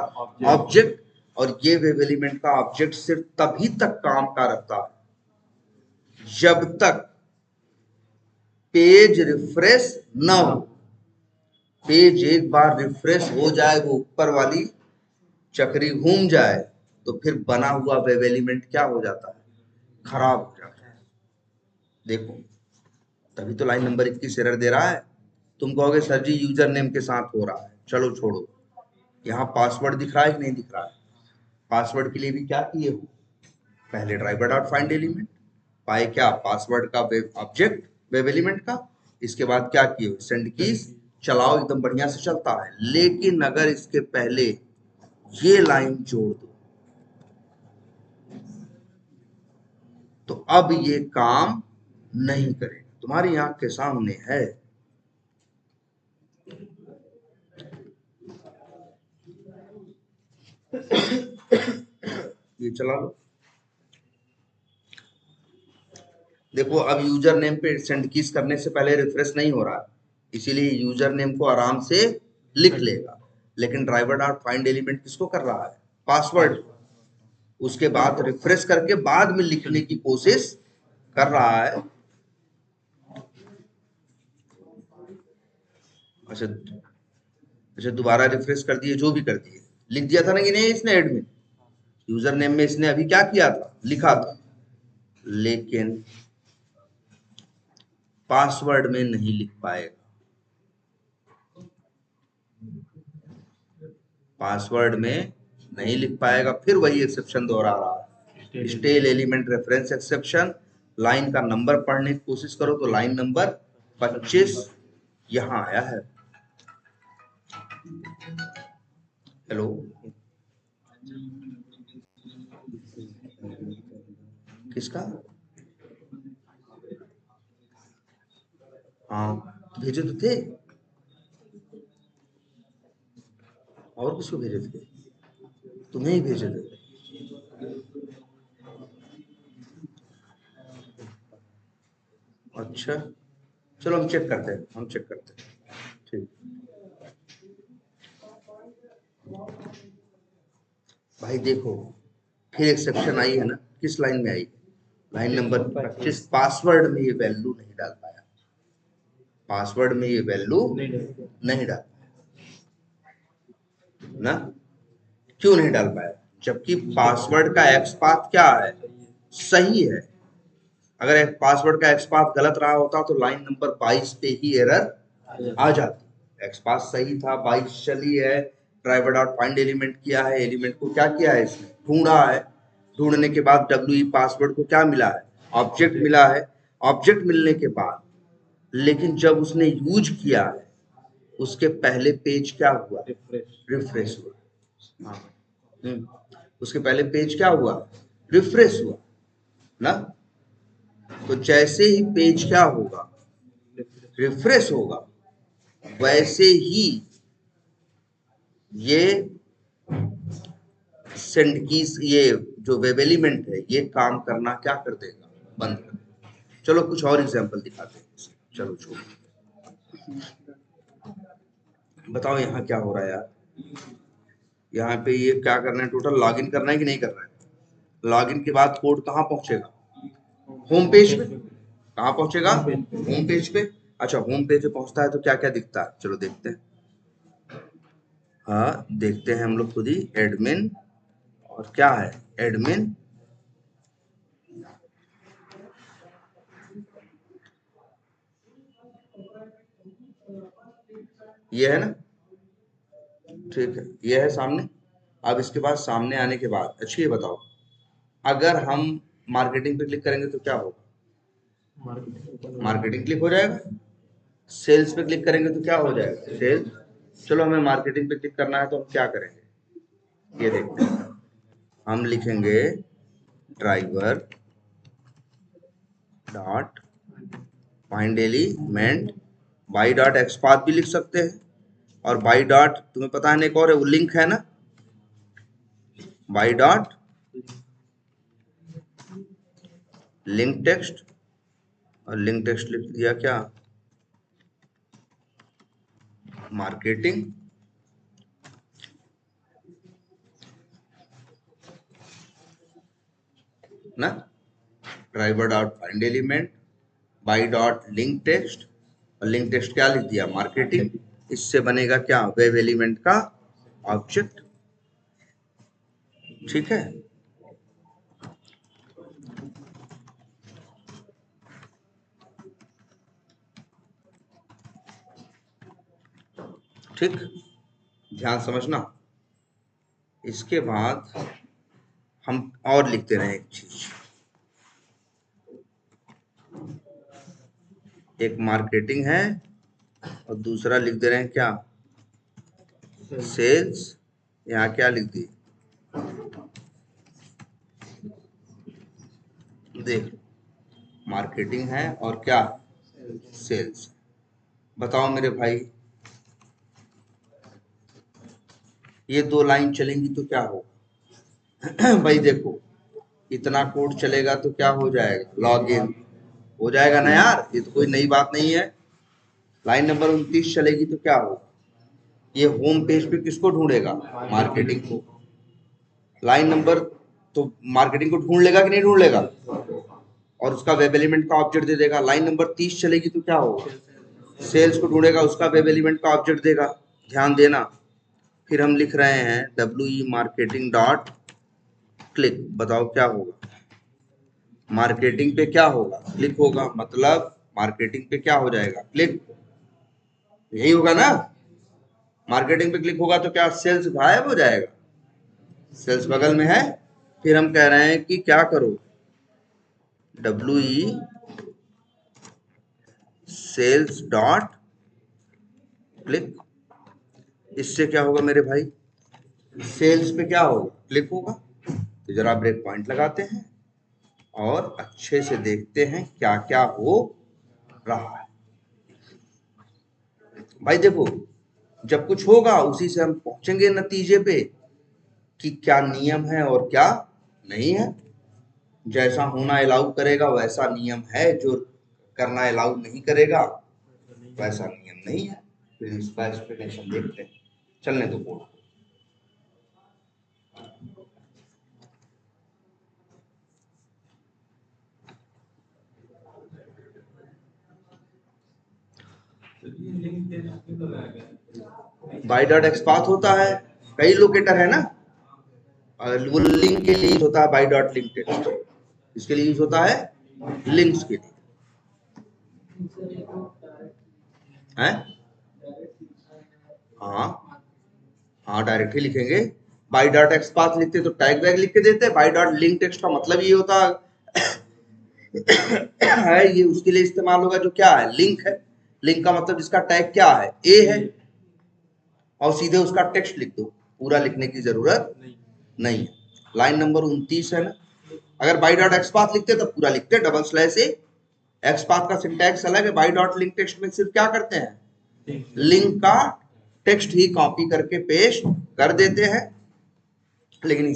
ऑब्जेक्ट। और ये वेब एलिमेंट का ऑब्जेक्ट सिर्फ तभी तक काम का रहता है जब तक पेज रिफ्रेश ना हो। पेज एक बार रिफ्रेश हो जाए, वो ऊपर वाली चक्री घूम जाए, तो फिर बना हुआ वेब एलिमेंट क्या हो जाता है, खराब हो जाता है। देखो तभी तो लाइन नंबर 21 एरर दे रहा है। तुम कहोगे सर जी यूजर नेम के साथ हो रहा है, चलो छोड़ो, यहाँ पासवर्ड दिख रहा है कि नहीं दिख रहा है। पासवर्ड के लिए भी क्या किए हो, पहले ड्राइवर डॉट फाइंड एलिमेंट पाए क्या, पासवर्ड का वेब ऑब्जेक्ट, वेब एलिमेंट का। इसके बाद क्या किए हो, सेंड कीज चलाओ, एकदम बढ़िया से चलता है। लेकिन अगर इसके पहले ये लाइन जोड़ दो तो अब ये काम नहीं करेगा। तुम्हारी आंख के सामने है, ये चला लो। देखो अब यूजर नेम पे सेंड कीज करने से पहले रिफ्रेश नहीं हो रहा है, इसीलिए यूजर नेम को आराम से लिख लेगा। लेकिन ड्राइवर डॉट फाइंड एलिमेंट किसको कर रहा है, पासवर्ड। उसके बाद रिफ्रेश करके बाद में लिखने की कोशिश कर रहा है। अच्छा, अच्छा दोबारा रिफ्रेश कर दिए, जो भी कर दिए, लिख दिया था ना कि नहीं इसने एडमिन, यूजर नेम में इसने अभी क्या किया था, लिखा था, लेकिन पासवर्ड में नहीं लिख पाएगा। पासवर्ड में नहीं लिख पाएगा, फिर वही एक्सेप्शन दोहरा रहा है, stale element reference exception. Line का नंबर पढ़ने की कोशिश करो तो लाइन नंबर 25 यहाँ आया है। हेलो, किसका, हाँ भेजे तो थे, और किसको भेजे थे, तुम्हें ही भेजे थे। अच्छा, चलो हम चेक करते हैं, हम चेक करते हैं। ठीक भाई, देखो फिर एक्सेप्शन आई है ना, किस लाइन में आई? लाइन नंबर 25, पासवर्ड में ये वैल्यू नहीं डाल पाया, पासवर्ड में ये वैल्यू नहीं डाल ना, क्यों नहीं डाल पाया? जबकि पासवर्ड का एक्स पाथ क्या है, सही है। अगर एक पासवर्ड का एक्स पाथ गलत रहा होता तो लाइन नंबर 22 पे ही एरर आ जाती। एक्स पाथ सही था, 22 चली है, ड्राइवर डॉट फाइंड एलिमेंट किया है, एलिमेंट को क्या किया है इसने, ढूंढा है। ढूंढने के बाद डब्ल्यू पासवर्ड को क्या मिला है, ऑब्जेक्ट मिला है। ऑब्जेक्ट मिलने के बाद लेकिन जब उसने यूज किया है, उसके पहले पेज क्या हुआ, रिफ्रेश हुआ। हाँ। उसके पहले पेज क्या हुआ, रिफ्रेश हुआ ना। तो जैसे ही पेज क्या होगा, रिफ्रेश होगा, वैसे ही ये सेंड कीज, ये जो वेब एलिमेंट है, ये काम करना क्या कर देगा, बंद कर देगा। चलो कुछ और एग्जांपल दिखाते हैं। चलो छोड़ो, बताओ यहाँ क्या हो रहा है यार। यहाँ पे ये क्या करना है, टोटल लॉगिन करना है कि नहीं करना है? लॉगिन के बाद कोड कहाँ पहुंचेगा, होम पेज पे। कहाँ पहुंचेगा, होम पेज पे। अच्छा, होम पेज पे पहुंचता है तो क्या क्या दिखता है, चलो देखते हैं। हाँ, देखते हैं हम लोग खुद ही, एडमिन, और क्या है, एडमिन, ये है ना, ठीक है, ये है सामने। अब इसके बाद सामने आने के बाद अच्छा ये बताओ, अगर हम मार्केटिंग पे क्लिक करेंगे तो क्या होगा, मार्केटिंग क्लिक हो जाएगा। सेल्स पे क्लिक करेंगे तो क्या हो जाएगा, सेल्स। चलो हमें मार्केटिंग पे क्लिक करना है तो हम क्या करेंगे, ये देखते हैं। हम लिखेंगे driver dot find element, by dot XPath भी लिख सकते हैं, और बाई डॉट, तुम्हें पता है ना एक और है, वो लिंक है ना, बाई डॉट लिंक टेक्स्ट, और लिंक टेक्स्ट लिख दिया क्या, मार्केटिंग, ना, driver dot find element, by dot link text, और लिंक टेक्स्ट क्या लिख दिया, मार्केटिंग। इससे बनेगा क्या, वेब एलिमेंट का ऑब्जेक्ट। ठीक है, ठीक, ध्यान समझना। इसके बाद हम और लिखते रहे एक चीज, एक मार्केटिंग है और दूसरा लिख दे रहे हैं क्या, सेल्स। यहाँ क्या लिख दी, देख, मार्केटिंग है और क्या, सेल्स। बताओ मेरे भाई, ये दो लाइन चलेंगी तो क्या होगा? भाई देखो, इतना कोड चलेगा तो क्या हो जाएगा, लॉग इन हो जाएगा ना यार, ये तो कोई नई बात नहीं है। लाइन नंबर 29 चलेगी तो क्या होगा, ये होम पेज पे किसको ढूंढेगा, मार्केटिंग को। लाइन नंबर, तो मार्केटिंग को ढूंढ लेगा कि नहीं ढूंढ लेगा, और उसका वेब एलिमेंट का ऑब्जेक्ट दे देगा। लाइन नंबर 30 चलेगी तो क्या होगा, सेल्स को ढूंढेगा, उसका वेब एलिमेंट का ऑब्जेक्ट देगा। ध्यान देना। फिर हम लिख रहे हैं W E marketing dot click, बताओ क्या होगा, मार्केटिंग पे क्या होगा, क्लिक होगा, मतलब मार्केटिंग पे क्या हो जाएगा, क्लिक, यही होगा ना। मार्केटिंग पे क्लिक होगा तो क्या सेल्स गायब हो जाएगा, सेल्स बगल में है। फिर हम कह रहे हैं कि क्या करो, W E cells dot click. इससे क्या होगा मेरे भाई, सेल्स पे क्या होगा, क्लिक होगा। तो जरा ब्रेक पॉइंट लगाते हैं और अच्छे से देखते हैं क्या क्या हो रहा है। भाई देखो, जब कुछ होगा उसी से हम पहुंचेंगे नतीजे पे कि क्या नियम है और क्या नहीं है। जैसा होना अलाउ करेगा वैसा नियम है जो करना अलाउ नहीं करेगा, वैसा नियम नहीं है। फिर इसका एक्सप्लेनेशन देखते हैं, चलने दो कोड। बाई डॉट एक्सपाथ होता है, कई लोकेटर है ना, वो लिंक के लिए यूज होता है बाई डॉट लिंक टेक्स्ट, इसके लिए यूज होता है लिंक्स के लिए है। हाँ हाँ, डायरेक्ट ही लिखेंगे। बाई डॉट एक्सपाथ लिखते तो टैग वैग लिख के देते हैं। बाई डॉट लिंक टेक्स्ट का मतलब ये होता है ये उसके लिए इस्तेमाल होगा जो क्या है, लिंक है। लिंक का मतलब जिसका टैग क्या है, ए है, और सीधे उसका टेक्स्ट लिख दो, पूरा लिखने की जरूरत नहीं है। लाइन नंबर 29 है ना, अगर बाई डॉट एक्सपाथ लिखते तो पूरा लिखते, डबल स्लैश ए। एक्सपाथ का सिंटैक्स अलग है। बाई डॉट लिंक टेक्स्ट में सिर्फ क्या करते हैं, लिंक का टेक्स्ट ही कॉपी करके पेस्ट कर देते हैं। लेकिन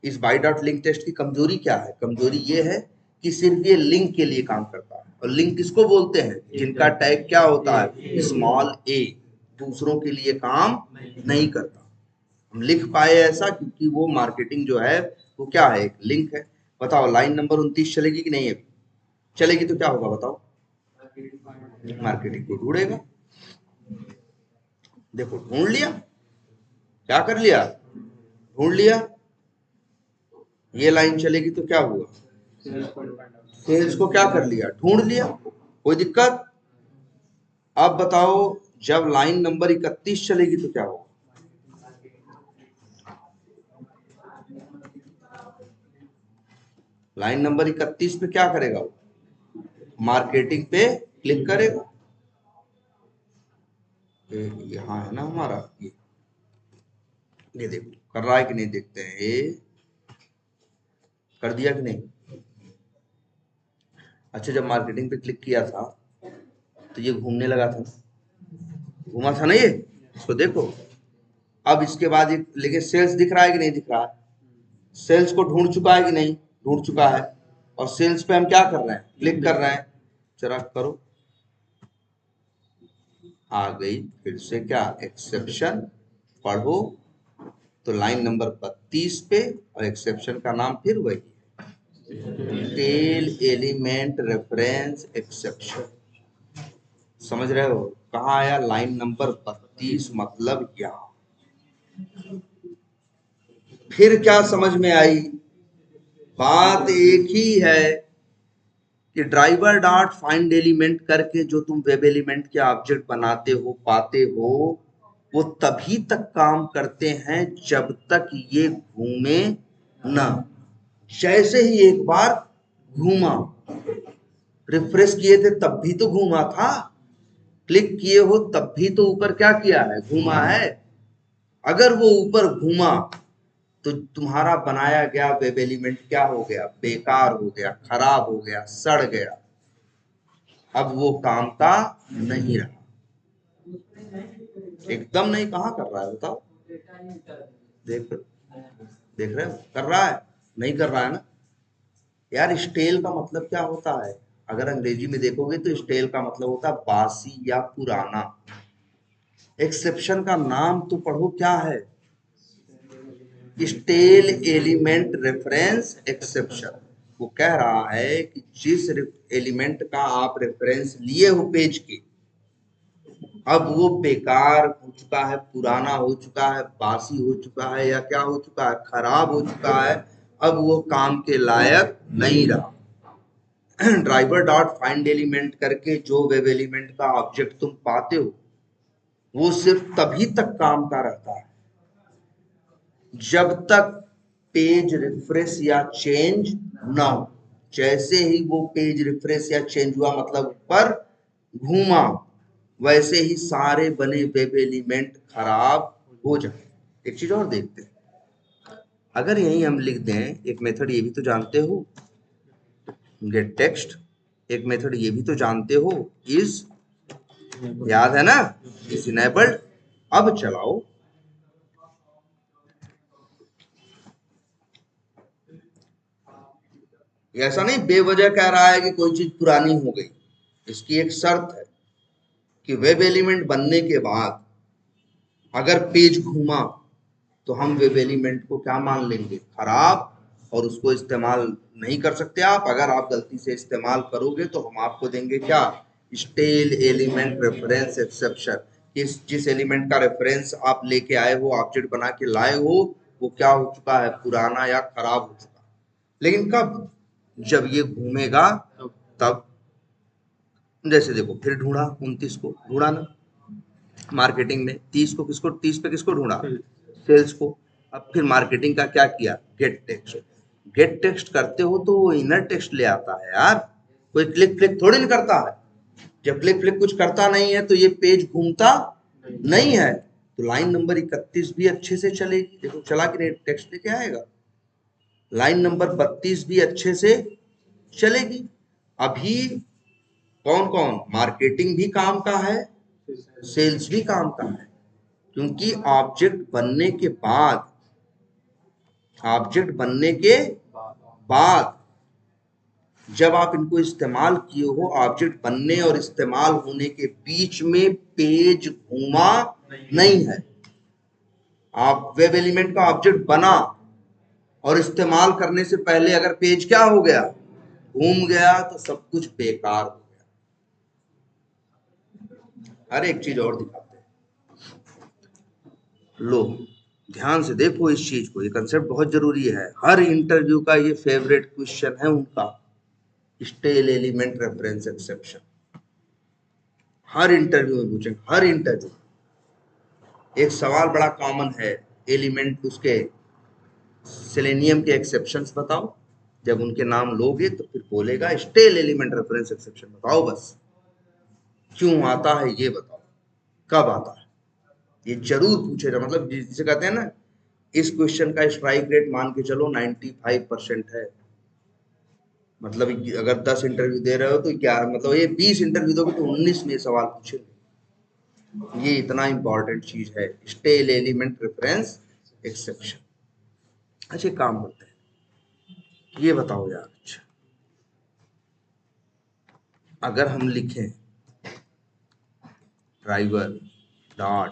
इस बाई डॉट लिंक टेक्स्ट की कमजोरी क्या है, कमजोरी ये है कि सिर्फ ये लिंक के लिए काम करता है। और लिंक किसको बोलते हैं, जिनका टैग क्या होता है, स्मॉल ए, दूसरों के लिए काम नहीं करता। हम लिख पाए ऐसा क्योंकि वो मार्केटिंग जो है वो क्या है, एक लिंक है। बताओ लाइन नंबर 29 चलेगी कि नहीं, अभी चलेगी तो क्या होगा बताओ, मार्केटिंग को ढूंढेगा। देखो ढूंढ लिया, क्या कर लिया, ढूंढ लिया। ये लाइन चलेगी तो क्या हुआ, सेल्स को क्या कर लिया, ढूंढ लिया, कोई दिक्कत। अब बताओ जब लाइन नंबर 31 चलेगी तो क्या होगा, लाइन नंबर 31 पे क्या करेगा वो, मार्केटिंग पे क्लिक करेगा। यहाँ है ना हमारा ये देखो कर रहा है कि नहीं, देखते हैं ये कर दिया कि नहीं। अच्छा, जब मार्केटिंग पे क्लिक किया था तो ये घूमने लगा था, घूमा था ना ये, इसको देखो। अब इसके बाद ये लेकिन सेल्स दिख रहा है कि नहीं दिख रहा है, सेल्स को ढूंढ चुका है कि नहीं, ढूंढ चुका है। और सेल्स पे हम क्या कर रहे हैं, क्लिक कर रहे हैं। जरा करो, आ गई फिर से क्या, एक्सेप्शन पढ़ो तो लाइन नंबर 32 पे, और एक्सेप्शन का नाम फिर वही, टेल एलिमेंट रेफरेंस एक्सेप्शन। समझ रहे हो, कहाँ आया लाइन नंबर 32, मतलब यहाँ। फिर क्या समझ में आई, बात एक ही है कि ड्राइवर डॉट फाइंड एलिमेंट करके जो तुम वेब एलिमेंट के ऑब्जेक्ट बनाते हो पाते हो, वो तभी तक काम करते हैं जब तक ये घूमे ना। जैसे ही एक बार घूमा, रिफ्रेश किए थे तब भी तो घूमा था, क्लिक किए हो तब भी तो ऊपर क्या किया है, घूमा है। अगर वो ऊपर घूमा तो तुम्हारा बनाया गया वेब एलिमेंट क्या हो गया, बेकार हो गया, खराब हो गया, सड़ गया, अब वो काम का नहीं रहा। एकदम नहीं, कहाँ कर रहा है बताओ, देख देख रहे हो कर रहा है, नहीं कर रहा है ना यार। स्टेल का मतलब क्या होता है, अगर अंग्रेजी में देखोगे तो स्टेल का मतलब होता है बासी या पुराना। एक्सेप्शन का नाम तो पढ़ो क्या है, स्टेल एलिमेंट रेफरेंस एक्सेप्शन। वो कह रहा है कि जिस एलिमेंट का आप रेफरेंस लिए हो पेज के, अब वो बेकार हो चुका है, पुराना हो चुका है, बासी हो चुका है, या क्या हो चुका है, खराब हो चुका है, अब वो काम के लायक नहीं रहा। ड्राइवर डॉट फाइंड एलिमेंट करके जो वेब एलिमेंट का ऑब्जेक्ट तुम पाते हो, वो सिर्फ तभी तक काम का रहता है जब तक पेज रिफ्रेश या चेंज ना हो। जैसे ही वो पेज रिफ्रेश या चेंज हुआ, मतलब ऊपर घूमा, वैसे ही सारे बने वेब एलिमेंट खराब हो जाए। एक चीज और देखते हैं, अगर यही हम लिख दें, एक मेथड ये भी तो जानते हो, गेट टेक्स्ट, एक मेथड ये भी तो जानते हो, इज, याद है ना, इज इनेबल्ड। अब चलाओ, ऐसा नहीं बेवजह कह रहा है कि कोई चीज पुरानी हो गई। इसकी एक शर्त है कि वेब एलिमेंट बनने के बाद अगर पेज घूमा तो हम वेब एलिमेंट को क्या मान लेंगे, खराब, और उसको इस्तेमाल नहीं कर सकते आप। अगर आप गलती से इस्तेमाल करोगे तो हम आपको देंगे क्या, स्टेल एलिमेंट रेफरेंस एक्सेप्शन। जिस एलिमेंट का रेफरेंस आप लेके आए हो, ऑब्जेक्ट बना के लाए हो, वो क्या हो चुका है, पुराना या खराब हो चुका है। लेकिन कब, जब ये घूमेगा तब। जैसे देखो फिर ढूंढा 29 को, ढूंढा ना मार्केटिंग में, 30 को किसको, 30 पे किसको ढूंढा, सेल्स को। अब फिर मार्केटिंग का क्या किया, गेट टेक्स्ट। गेट टेक्स्ट करते हो तो वो इनर टेक्स्ट ले आता है यार, कोई क्लिक फ्लिक थोड़ी नहीं करता है। जब क्लिक फ्लिक कुछ करता नहीं है तो ये पेज घूमता नहीं है। तो लाइन नंबर 31 भी अच्छे से चलेगी, देखो चला कि नहीं, टेक्स्ट लेके आएगा। लाइन नंबर 32 भी अच्छे से चलेगी। अभी कौन कौन, मार्केटिंग भी काम का है, सेल्स भी काम का है। क्योंकि ऑब्जेक्ट बनने के बाद जब आप इनको इस्तेमाल किए हो, ऑब्जेक्ट बनने और इस्तेमाल होने के बीच में पेज घूमा नहीं है। आप वेब एलिमेंट का ऑब्जेक्ट बना और इस्तेमाल करने से पहले अगर पेज क्या हो गया, घूम गया, तो सब कुछ बेकार हो गया। हर एक चीज और दिखाते हैं, लो ध्यान से देखो इस चीज को, ये कंसेप्ट बहुत जरूरी है। हर इंटरव्यू का ये फेवरेट क्वेश्चन है उनका, स्टेल एलिमेंट रेफरेंस एक्सेप्शन। हर इंटरव्यू में पूछेंगे, हर इंटरव्यू। एक सवाल बड़ा कॉमन है, एलिमेंट उसके सेलेनियम के एक्सेप्शंस बताओ। जब उनके नाम लोगे तो फिर बोलेगा स्टेल एलिमेंट रेफरेंस एक्सेप्शन बताओ, बस क्यों आता है ये बताओ, कब आता है, ये जरूर पूछेगा। मतलब जिसे कहते हैं ना, इस क्वेश्चन का स्ट्राइक रेट मान के चलो 95% है। मतलब अगर 10 इंटरव्यू दे रहे हो तो 11, मतलब ये 20 इंटरव्यू दोगे तो 19 में सवाल पूछेंगे। ये इतना इंपॉर्टेंट चीज है, स्टेल एलिमेंट रेफरेंस एक्सेप्शन। अच्छा काम करते हैं, ये बताओ यार, अच्छा अगर हम लिखें ड्राइवर डॉट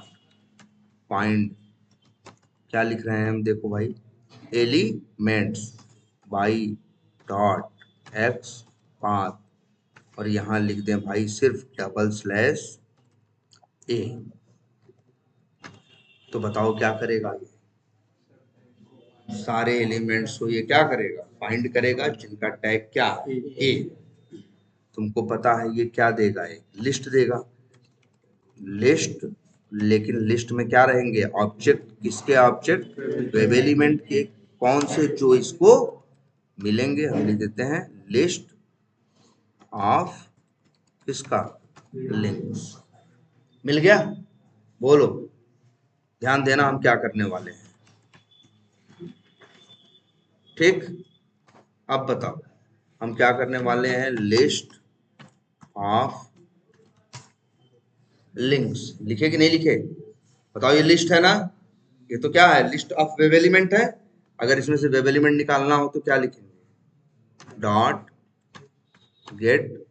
फाइंड, क्या लिख रहे हैं हम, देखो भाई, elements by dot x path, और यहां लिख दें भाई सिर्फ डबल स्लैश ए। तो बताओ क्या करेगा ये, सारे एलिमेंट्स को ये क्या करेगा, फाइंड करेगा, जिनका टैग क्या है, ए। तुमको पता है ये क्या देगा, एक लिस्ट देगा, लिस्ट। लेकिन लिस्ट में क्या रहेंगे, ऑब्जेक्ट, किसके ऑब्जेक्ट, वेब एलिमेंट के। कौन से, जो इसको मिलेंगे, हम लिख देते हैं लिस्ट ऑफ किसका, लिंक्स। मिल गया, बोलो, ध्यान देना हम क्या करने वाले हैं, ठीक। अब बताओ हम क्या करने वाले हैं, लिस्ट ऑफ लिंक्स। लिखे कि नहीं लिखे, बताओ, ये लिस्ट है ना, ये तो क्या है, लिस्ट ऑफ वेब एलिमेंट है। अगर इसमें से वेब एलिमेंट निकालना हो तो क्या लिखेंगे, डॉट गेट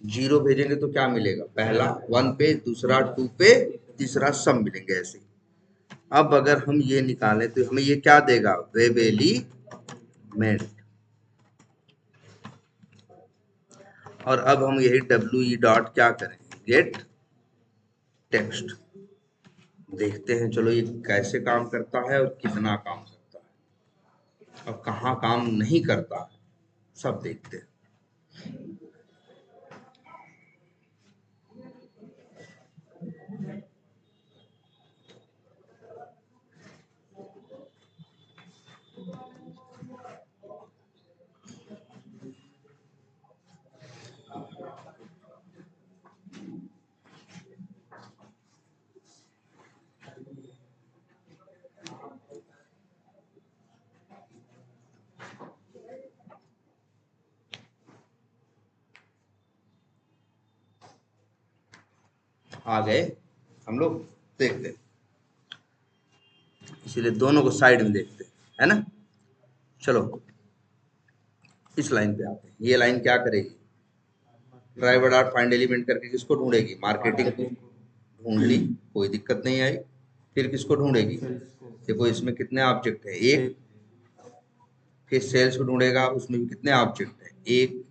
जीरो भेजेंगे तो क्या मिलेगा, पहला 1 पे, दूसरा 2 पे, तीसरा सब मिलेंगे ऐसे। अब अगर हम ये निकालें तो हमें ये क्या देगा, वेब एलिमेंट। और अब हम यही डब्ल्यू ई डॉट क्या करेंगे, गेट टेक्स्ट। देखते हैं चलो ये कैसे काम करता है और कितना काम करता है और कहाँ काम नहीं करता है, सब देखते हैं। आ गए हम लोग, देखते हैं, इसीलिए दोनों को साइड में देखते हैं, है ना। चलो इस लाइन पे आते हैं। ये लाइन क्या करेगी, ड्राइवर डॉट फाइंड एलिमेंट करके किसको ढूंढेगी, मार्केटिंग को ढूंढ ली, कोई दिक्कत नहीं आई। फिर किसको ढूंढेगी, देखो इसमें कितने ऑब्जेक्ट है, एक। फिर सेल्स को ढूंढेगा, उसमें भी कितने ऑब्जेक्ट है, एक।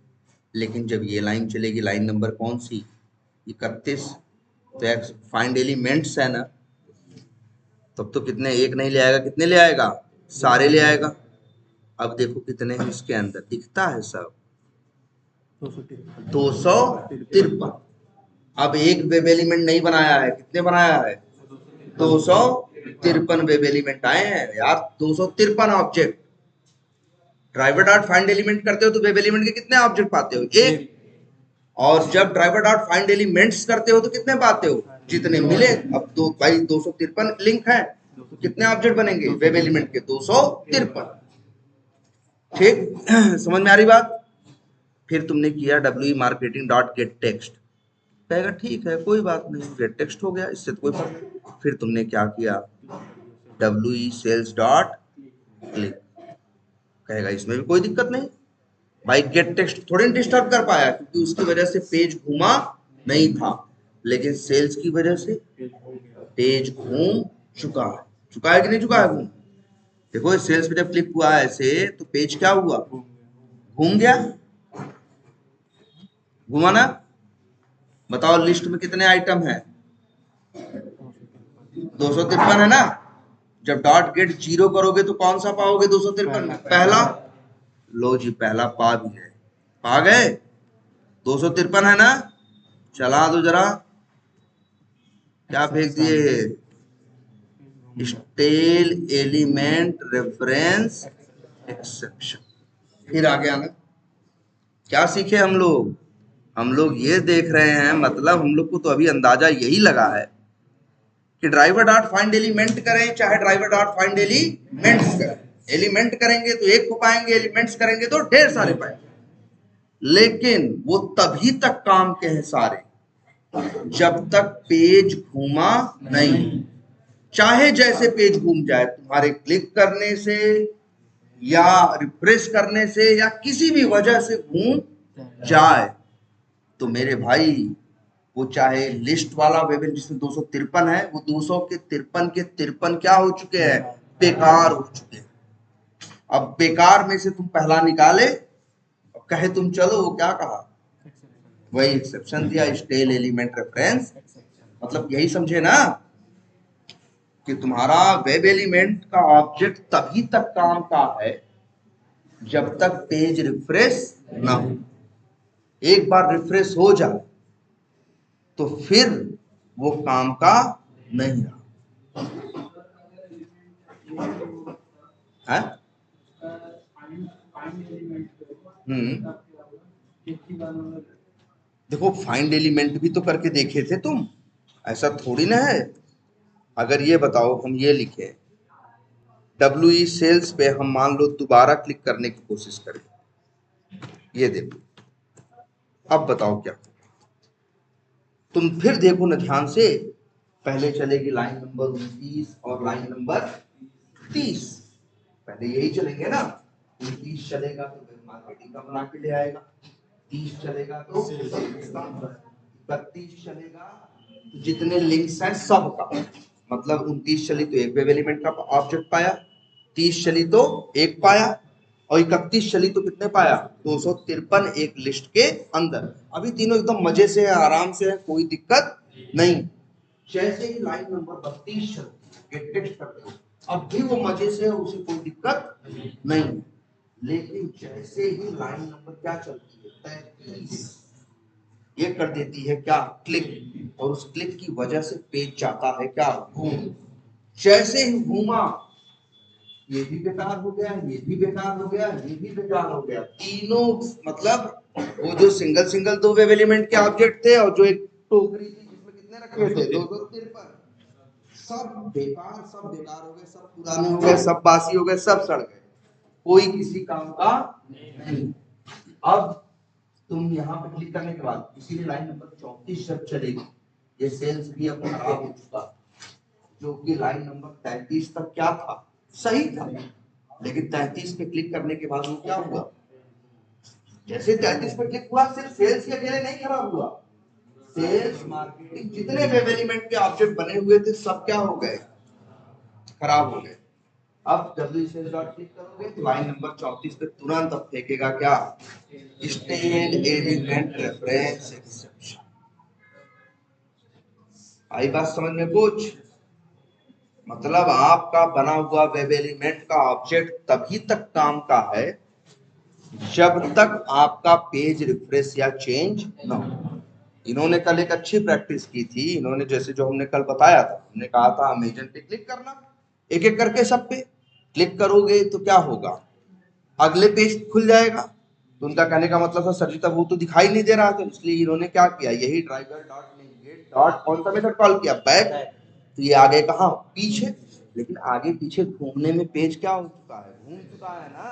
लेकिन जब ये लाइन चलेगी, लाइन नंबर कौन सी, 31, तो फाइंड एलिमेंट्स है ना, तब तो कितने, एक नहीं ले आएगा, कितने ले आएगा, सारे ले आएगा। अब देखो कितने हैं इसके अंदर, दिखता है सब, 253। अब एक वेब एलिमेंट नहीं बनाया है, कितने बनाया है, 253 वेब एलिमेंट आए हैं यार, 253 object. Driver dot find element करते हो तो वेब एलिमेंट के कितने ऑब्जेक्ट पाते हो, एक। और जब ड्राइवर डॉट फाइंड एलिमेंट्स करते हो तो कितने पाते हो, जितने मिले। अब दो भाई 253 लिंक है, कितने ऑब्जेक्ट बनेंगे वेब एलिमेंट के, 253। ठीक समझ में आ रही बात। फिर तुमने किया W marketing dot gate text, कहेगा ठीक है कोई बात नहीं, गेट टेक्स्ट हो गया, इससे तो कोई फर्क नहीं। फिर तुमने क्या किया, डब्ल्यू सेल्स डॉट क्लिक, कहेगा इसमें भी कोई दिक्कत नहीं भाई, गेट टेक्स्ट थोड़ी डिस्टर्ब कर पाया क्योंकि उसकी वजह से पेज घूमा नहीं था, लेकिन सेल्स की वजह से पेज घूम चुका है, चुका है कि नहीं चुका है, घूम। देखो सेल्स पे जब क्लिक हुआ ऐसे तो पेज क्या हुआ, घूम गया, घुमा ना। बताओ लिस्ट में कितने आइटम है, 253 है ना। जब डॉट गेट जीरो करोगे तो कौन सा पाओगे 253 में, पहला। लो जी पहला पा भी है, पा गए, 253 है ना। चला दो जरा, क्या फेंक दिए, स्टेल एलिमेंट रेफरेंस एक्सेप्शन। फिर आगे आना, क्या सीखे हम लोग ये देख रहे हैं, मतलब हम लोग को तो अभी अंदाजा यही लगा है कि ड्राइवर डॉट फाइंड एलिमेंट करें चाहे ड्राइवर डॉट फाइंड एलिमेंट्स करें, एलिमेंट करेंगे तो एक को पाएंगे, एलिमेंट्स करेंगे तो ढेर सारे पाएंगे। लेकिन वो तभी तक काम के हैं सारे जब तक पेज घूमा नहीं। चाहे जैसे पेज घूम जाए, तुम्हारे क्लिक करने से या रिफ्रेश करने से या किसी भी वजह से घूम जाए, तो मेरे भाई वो चाहे लिस्ट वाला वेब जिसमें 253 है, वो 200 के 53 क्या हो चुके हैं, बेकार हो चुके हैं। अब बेकार में से तुम पहला निकाले और कहे तुम चलो, वो क्या कहा, वही एक्सेप्शन दिया, स्टेल एलिमेंट रेफरेंस। मतलब यही समझे ना कि तुम्हारा वेब एलिमेंट का ऑब्जेक्ट तभी तक काम का है जब तक पेज रिफ्रेश ना हो। एक बार रिफ्रेश हो जाए तो फिर वो काम का नहीं रहा है। देखो फाइंड एलिमेंट भी तो करके देखे थे तुम, ऐसा थोड़ी ना है। अगर ये बताओ हम ये लिखे डब्ल्यू ई सेल्स पे, हम मान लो दोबारा क्लिक करने की कोशिश करें, ये देखो, अब बताओ क्या, तुम फिर देखो ना ध्यान से, पहले चलेगी लाइन नंबर 29 और लाइन नंबर 30, पहले यही चलेंगे ना। 29 चलेगा तो फिर मार्केटिंग का बना के ले आएगा, 30 चलेगा तो 31 चलेगा तो जितने लिंक्स हैं सबका, मतलब 29 चली तो एक वेब एलिमेंट का ऑब्जेक्ट पाया, 30 चली तो एक पाया, और 31 चली तो कितने पाया, 253 एक लिस्ट के अंदर। अभी तीनों एकदम मजे से है, आराम से है, कोई दिक्कत नहीं। जैसे ही लाइन नंबर 32 चलती है, टेक्स्ट करते हो, अब भी वो मजे से है, उसे कोई दिक्कत नहीं। लेकिन जैसे ही लाइन नंबर क्या चलती है, 33, ये कर देती है क्या, क्लिक, और उस क्लिक की वजह से पेज जाता है क्या, घूम। जैसे ही घूमा, ये भी बेकार हो गया, ये भी बेकार हो गया, ये भी बेकार हो गया, तीनों, मतलब वो जो सिंगल सिंगल दो वेब एलिमेंट के ऑब्जेक्ट थे और जो एक टोकरी थी जिसमें कितने रखे थे, 253, सब बेकार, सब बेकार हो गए, सब पुराने हो गए, सब बासी हो गए, सब सड़ गए, कोई किसी काम का नहीं। अब तुम यहाँ पे क्लिक करने के बाद इसीलिए लाइन नंबर 34 जब चलेगी, ये सेल्स भी अब खराब हो चुका, जो कि लाइन नंबर 33 तक क्या था, सही था, लेकिन 33 पे क्लिक करने के बाद वो क्या हुआ, जैसे 33 पे क्लिक हुआ, सिर्फ सेल्स के अकेले नहीं खराब हुआ, सेल्स मार्केटिंग जितने वेब एलिमेंट के ऑब्जेक्ट बने हुए थे सब क्या हो गए, खराब हो गए। अब डब्ल्यू डॉट क्लिक करोगे तो लाइन नंबर 34 पे तुरंत अब फेंकेगा क्या, स्टेट एलिमेंट रेफरेंस एक्सेप्शन। आई बात समझ में कुछ, मतलब आपका बना हुआ वेब एलिमेंट का ऑब्जेक्ट तभी तक काम का है जब तक आपका पेज रिफ्रेश या चेंज ना हो। इन्होंने कल एक अच्छी प्रैक्टिस की थी, इन्होंने जैसे जो हमने कल बताया था, हमने कहा था अमेजन पे क्लिक करना, एक एक करके सब पे क्लिक करोगे तो क्या होगा, अगले पेज खुल जाएगा। तो उनका कहने का मतलब था सर जी तब वो तो दिखाई नहीं दे रहा था, इसलिए इन्होंने क्या किया, यही ड्राइवर डॉट नेविगेट डॉट कौन सा मेथड कॉल किया, बैक। तो ये आगे कहाँ, पीछे। लेकिन आगे पीछे घूमने में पेज क्या हो चुका है, घूम चुका है ना।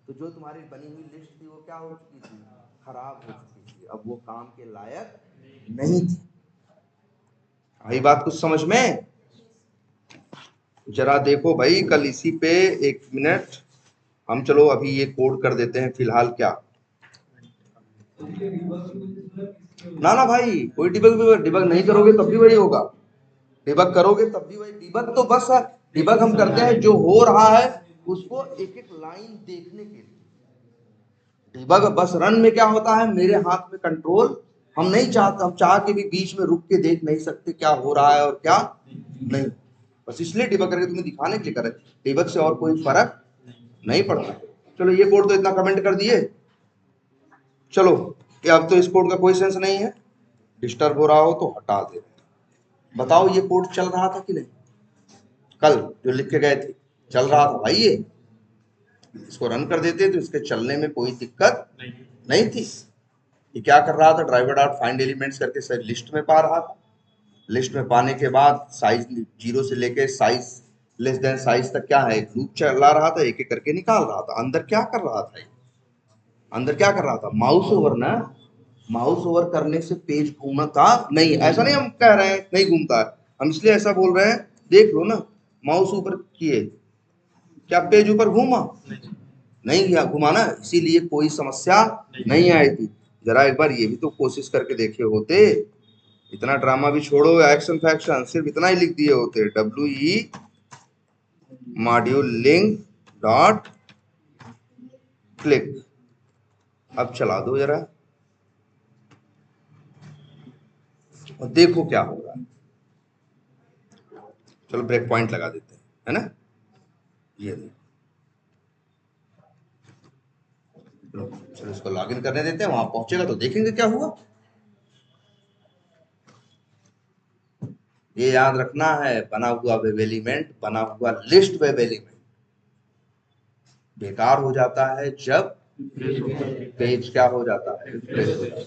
तो जो तुम्हारी बनी हुई लिस्ट थी वो क्या हो चुकी थी, खराब हो चुकी थी, अब वो काम के लायक नहीं थी। आई बात कुछ समझ में, जरा देखो भाई कल इसी पे, एक मिनट हम चलो अभी ये कोड कर देते हैं फिलहाल क्या, ना ना भाई कोई डिबग नहीं करोगे तब भी वही होगा, डिबग करोगे तब भी वही। डिबग तो बस डिबग हम करते हैं जो हो रहा है उसको एक एक लाइन देखने के लिए। डिबग बस रन में क्या होता है, मेरे हाथ में कंट्रोल, हम नहीं चाहते, हम चाह के भी बीच में रुक के देख नहीं सकते क्या हो रहा है और क्या नहीं, बस इसलिए डिबग करके तुम्हें दिखाने के लिए कर, डिबग से और कोई फर्क नहीं पड़ता। चलो ये कोड तो इतना कमेंट कर दिए, चलो ये अब तो इस कोड का कोई सेंस नहीं है, डिस्टर्ब हो रहा हो तो हटा दे। बताओ ये कोड चल रहा था कि नहीं, कल जो लिख के गए थे चल रहा था भाई, ये इसको रन कर देते तो इसके चलने में कोई दिक्कत नहीं थी। ये क्या कर रहा था, ड्राइवर डॉट फाइंड एलिमेंट्स करके सर लिस्ट में पा रहा था, लिस्ट में पाने के बाद साइज 0 से लेके साइज लेस देन साइज तक क्या है, एक लूप चला रहा था, एक एक करके निकाल रहा था। अंदर क्या कर रहा था, अंदर क्या कर रहा था, माउस ओवर ना, माउस ओवर करने से पेज घूमता नहीं, ऐसा नहीं हम कह रहे हैं नहीं घूमता है, हम इसलिए ऐसा बोल रहे हैं, देख लो ना माउस ऊपर किए क्या पेज ऊपर घूमा, नहीं गया घुमाना, इसीलिए कोई समस्या नहीं आई थी। जरा एक बार ये भी तो कोशिश करके देखे होते, इतना ड्रामा भी छोड़ो, एक्शन फैक्शन सिर्फ इतना ही लिख दिए होते, WE module link dot click. अब चला दो जरा और देखो क्या हो रहा है। चलो ब्रेक पॉइंट लगा देते हैं, है ना, ये देखो, चलो इसको लॉगिन करने देते हैं, वहां पहुंचेगा तो देखेंगे क्या हुआ। ये याद रखना है, बना हुआ वेब एलिमेंट, बना हुआ लिस्ट वेब एलिमेंट बेकार हो जाता है जब पेज क्या हो जाता है, रिफ्रेश हो जाता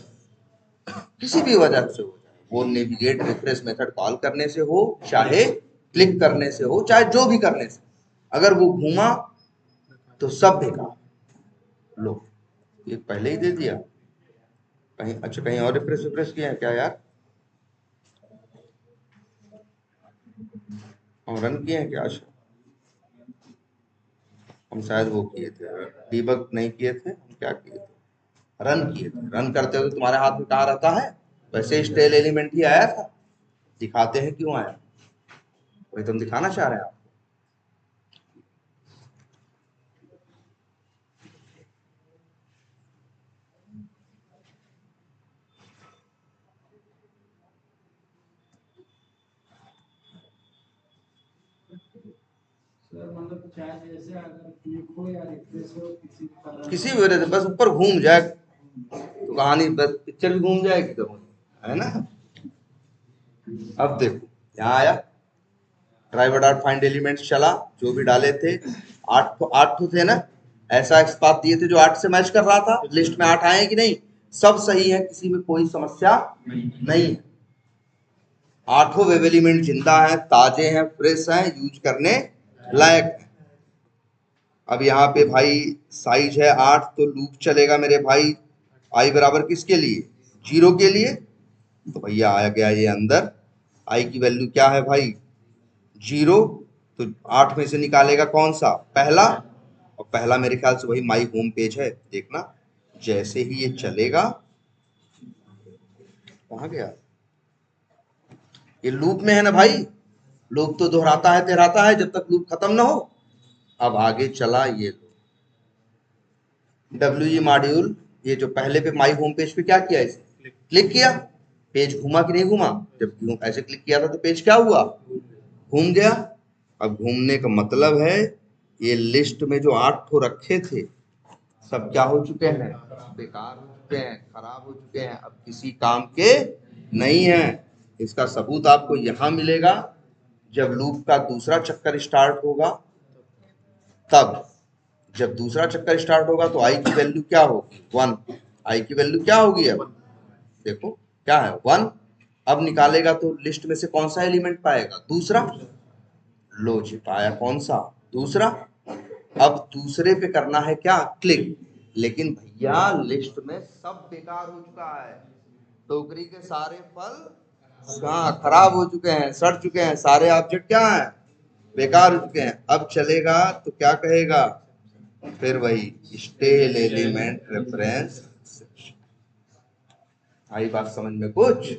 है, किसी भी वजह से हो जाए, वो नेविगेट रिफ्रेश मेथड कॉल करने से हो, चाहे क्लिक करने से हो, चाहे जो भी करने से, अगर वो घूमा तो सब बेकार। लो ये पहले ही दे दिया, कहीं अच्छा कहीं और रिफ्रेश रिफ्रेश किया है क्या यार, हम रन किए हैं क्या, अच्छा हम शायद वो किए थे, डीबग नहीं किए थे, हम क्या किए थे, रन किए थे। रन करते हुए तुम्हारे हाथ में कहाँ रहता है, वैसे स्टेल एलिमेंट ही आया था, दिखाते हैं क्यों आया, वही तुम दिखाना चाह रहे हैं आप। मतलब चाहे जैसे अगर क्लिक हो या रिफ्रेश हो किसी भी वजह से बस ऊपर घूम जाए तो कहानी, बस पिक्चर भी घूम जाएगी तो, है ना। अब देखो यहाँ आया, ड्राइवर डॉट फाइंड एलिमेंट्स चला, जो भी डाले थे, 8 थे ना, ऐसा एक्सपाथ दिए थे जो 8 से मैच कर रहा था, लिस्ट में 8 आए कि नहीं, सब सही है, किसी में कोई समस्या नहीं है, 8 वेब एलिमेंट जिंदा है, ताजे हैं, फ्रेश हैं, यूज करने लायक है। अब यहाँ पे भाई साइज है 8, तो लूप चलेगा मेरे भाई आई बराबर किसके लिए, 0 के लिए, तो भैया आया गया ये अंदर, आई की वैल्यू क्या है भाई 0, तो 8 में से निकालेगा कौन सा, पहला, और पहला मेरे ख्याल से वही माई होम पेज है, देखना जैसे ही ये चलेगा, कहाँ गया, ये लूप में है ना भाई, लूप तो दोहराता है तिहराता है जब तक लूप खत्म ना हो। अब आगे चला ये WG मॉड्यूल, ये जो पहले पे माई होम पेज पे क्या किया, इसे क्लिक किया, पेज घूमा कि नहीं घूमा, जब ऐसे क्लिक किया था तो पेज क्या हुआ, घूम गया। अब घूमने का मतलब है ये लिस्ट में जो 8 ठो रखे थे सब क्या हो चुके हैं, बेकार हो चुके हैं, खराब हो चुके हैं, अब किसी काम के नहीं है। इसका सबूत आपको यहां मिलेगा, जब लूप का दूसरा चक्कर स्टार्ट होगा, तब जब दूसरा चक्कर स्टार्ट होगा तो आई की वैल्यू क्या होगी, 1। आई की वैल्यू क्या होगी, अब देखो क्या है, 1। अब निकालेगा तो लिस्ट में से कौन सा एलिमेंट पाएगा, दूसरा। लो जी, पाया कौन सा, दूसरा। अब दूसरे पे करना है क्या, क्लिक। लेकिन भैया लिस्ट में सब बेकार हो चुका है, टोकरी के सारे फल कहाँ खराब हो चुके हैं, सड़ चुके हैं, सारे ऑब्जेक्ट क्या है, बेकार हो चुके हैं। अब चलेगा तो क्या कहेगा, फिर वही स्टेल एलिमेंट रेफरेंस। आई बात समझ में कुछ,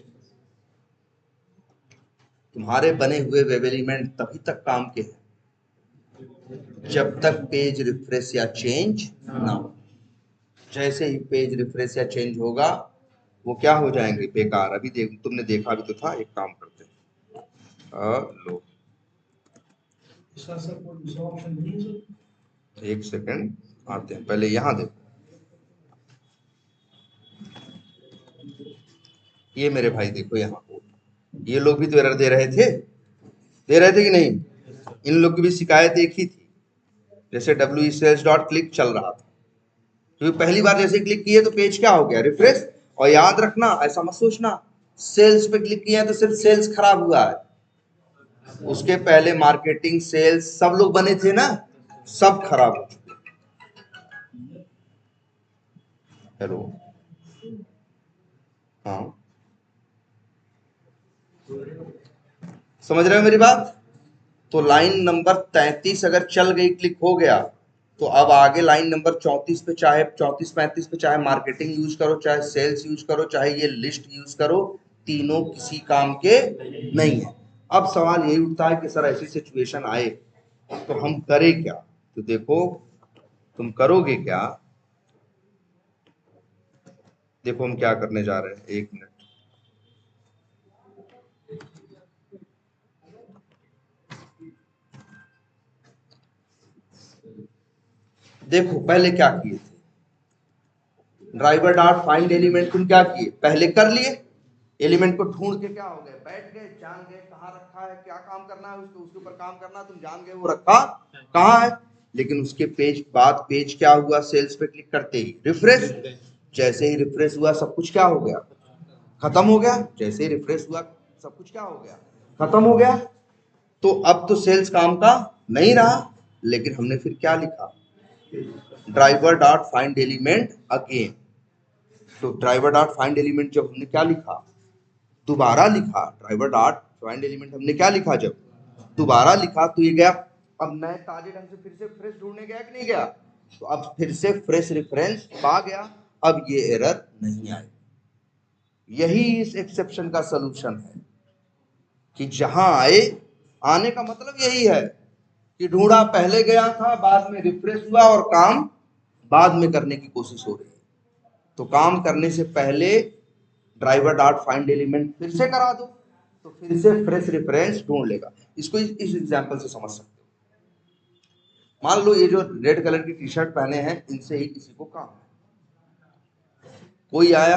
तुम्हारे बने हुए वेब एलिमेंट तभी तक काम के हैं जब तक पेज रिफ्रेश या चेंज ना हो। जैसे ही पेज रिफ्रेश या चेंज होगा वो क्या हो जाएंगे, बेकार। अभी देख, तुमने देखा भी तो था, एक काम करते हैं, लो इसका सब कोई दूसरा ऑप्शन नहीं है सर? एक सेकंड आते हैं, पहले यहाँ देखो, ये मेरे भाई देखो यहाँ, ये लोग भी तो एरर दे रहे थे कि नहीं, इन लोग की भी शिकायत एक ही थी। जैसे wsales.click चल रहा था, क्योंकि पहली बार जैसे क्लिक किए तो पेज क्या हो गया, रिफ्रेश। और याद रखना, ऐसा मत सोचना सेल्स पे क्लिक किया तो सिर्फ सेल्स खराब हुआ है, उसके पहले मार्केटिंग सेल्स सब लोग बने थे ना, सब खराब हो चुके। हेलो, हाँ समझ रहे हो मेरी बात। तो लाइन नंबर 33 अगर चल गई, क्लिक हो गया, तो अब आगे लाइन नंबर 34 पे, चाहे 34-35 पे, चाहे मार्केटिंग यूज करो, चाहे सेल्स यूज करो, चाहे ये लिस्ट यूज करो, तीनों किसी काम के नहीं है। अब सवाल यही उठता है कि सर ऐसी सिचुएशन आए तो हम करें क्या। तो देखो तुम करोगे क्या, देखो हम क्या करने जा रहे हैं, एक मिनट। देखो पहले क्या किए थे, ड्राइवर डॉट फाइंड एलिमेंट तुम क्या किए, पहले कर लिए, एलिमेंट को ढूंढ के क्या हो गए, बैठ गए, जान गए कहाँ रखा है, क्या काम करना है उसको, उसके ऊपर काम करना है, तुम जान गए वो रखा कहाँ है। लेकिन उसके पेज क्या हुआ, सेल्स पे क्लिक करते ही रिफ्रेश, जैसे ही रिफ्रेश हुआ सब कुछ क्या हो गया, खत्म हो गया। जैसे ही रिफ्रेश हुआ सब कुछ क्या हो गया, खत्म हो गया। तो अब तो सेल्स काम का नहीं रहा, लेकिन हमने फिर क्या लिखा, driver dot find element again. तो ड्राइवर डॉट फाइंड एलिमेंट जब हमने क्या लिखा, दोबारा लिखा, ड्राइवर डॉट फाइंड एलिमेंट हमने क्या लिखा, जब दोबारा लिखा तो ये गया, अब नए ताजे ढंग से फिर से फ्रेश ढूंढने गया कि नहीं गया, तो अब फिर से फ्रेश रेफरेंस पा गया, अब ये एरर नहीं आए। यही इस एक्सेप्शन का सलूशन है कि जहां आए, आने का मतलब यही है कि ढूंढा पहले गया था, बाद में रिफ्रेश हुआ और काम बाद में करने की कोशिश हो रही है। तो काम करने से पहले ड्राइवर डॉट फाइंड एलिमेंट फिर से करा दो, तो फिर से फ्रेश रेफरेंस ढूंढ लेगा। इसको इस एग्जांपल से समझ सकते हो। मान लो ये जो रेड कलर की टी शर्ट पहने हैं, इनसे ही किसी को काम है, कोई आया,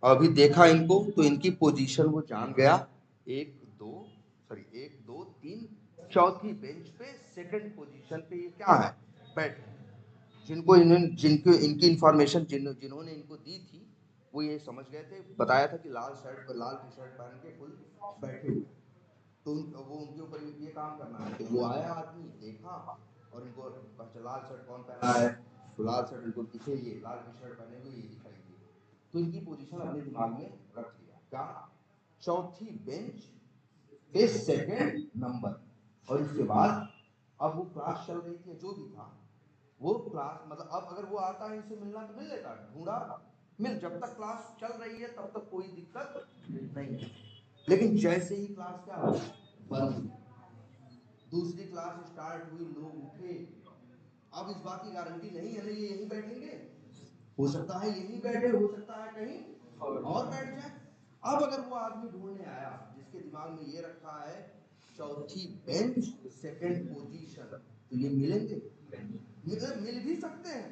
अभी देखा इनको तो इनकी पोजीशन वो जान गया, 1 2 3 चौथी बेंच पे सेकंड पोजीशन पे ये क्या है, बैठे। जिनको इनकी इंफॉर्मेशन जिन्होंने इनको दी थी, वो ये समझ गए थे, बताया था कि लाल शर्ट पर लाल टी शर्ट पहन के फुल बैठे हुए, तो वो उनके ऊपर ये काम करना है। तो वो आया आदमी, देखा और इनको लाल शर्ट कौन पहना है, तो लाल शर्ट इनको दिखे, ये लाल टी शर्ट पहने हुए ये दिखाई दी, तो इनकी पोजीशन अपने दिमाग में रख लिया, क्या, चौथी बेंच पे सेकंड नंबर। और इसके बाद अब वो क्लास चल रही थी, जो भी था वो क्लास मतलब अब अगर वो आता है इनसे मिलना तो मिलेगा, ढूंढा मिल, जब तक क्लास चल रही है तब तक कोई दिक्कत नहीं है। लेकिन जैसे ही क्लास क्या हो बंद, दूसरी क्लास स्टार्ट हुई, लोग उठे, अब इस बात की गारंटी नहीं है ना ये यहीं बैठेंगे, हो सकता है यहीं बैठे, हो सकता है कहीं और बैठ जाए। अब अगर वो आदमी ढूंढने आया जिसके दिमाग में ये रखा है चौथी बेंच सेकंड पोजीशन, तो ये मिलेंगे? मिल भी सकते हैं,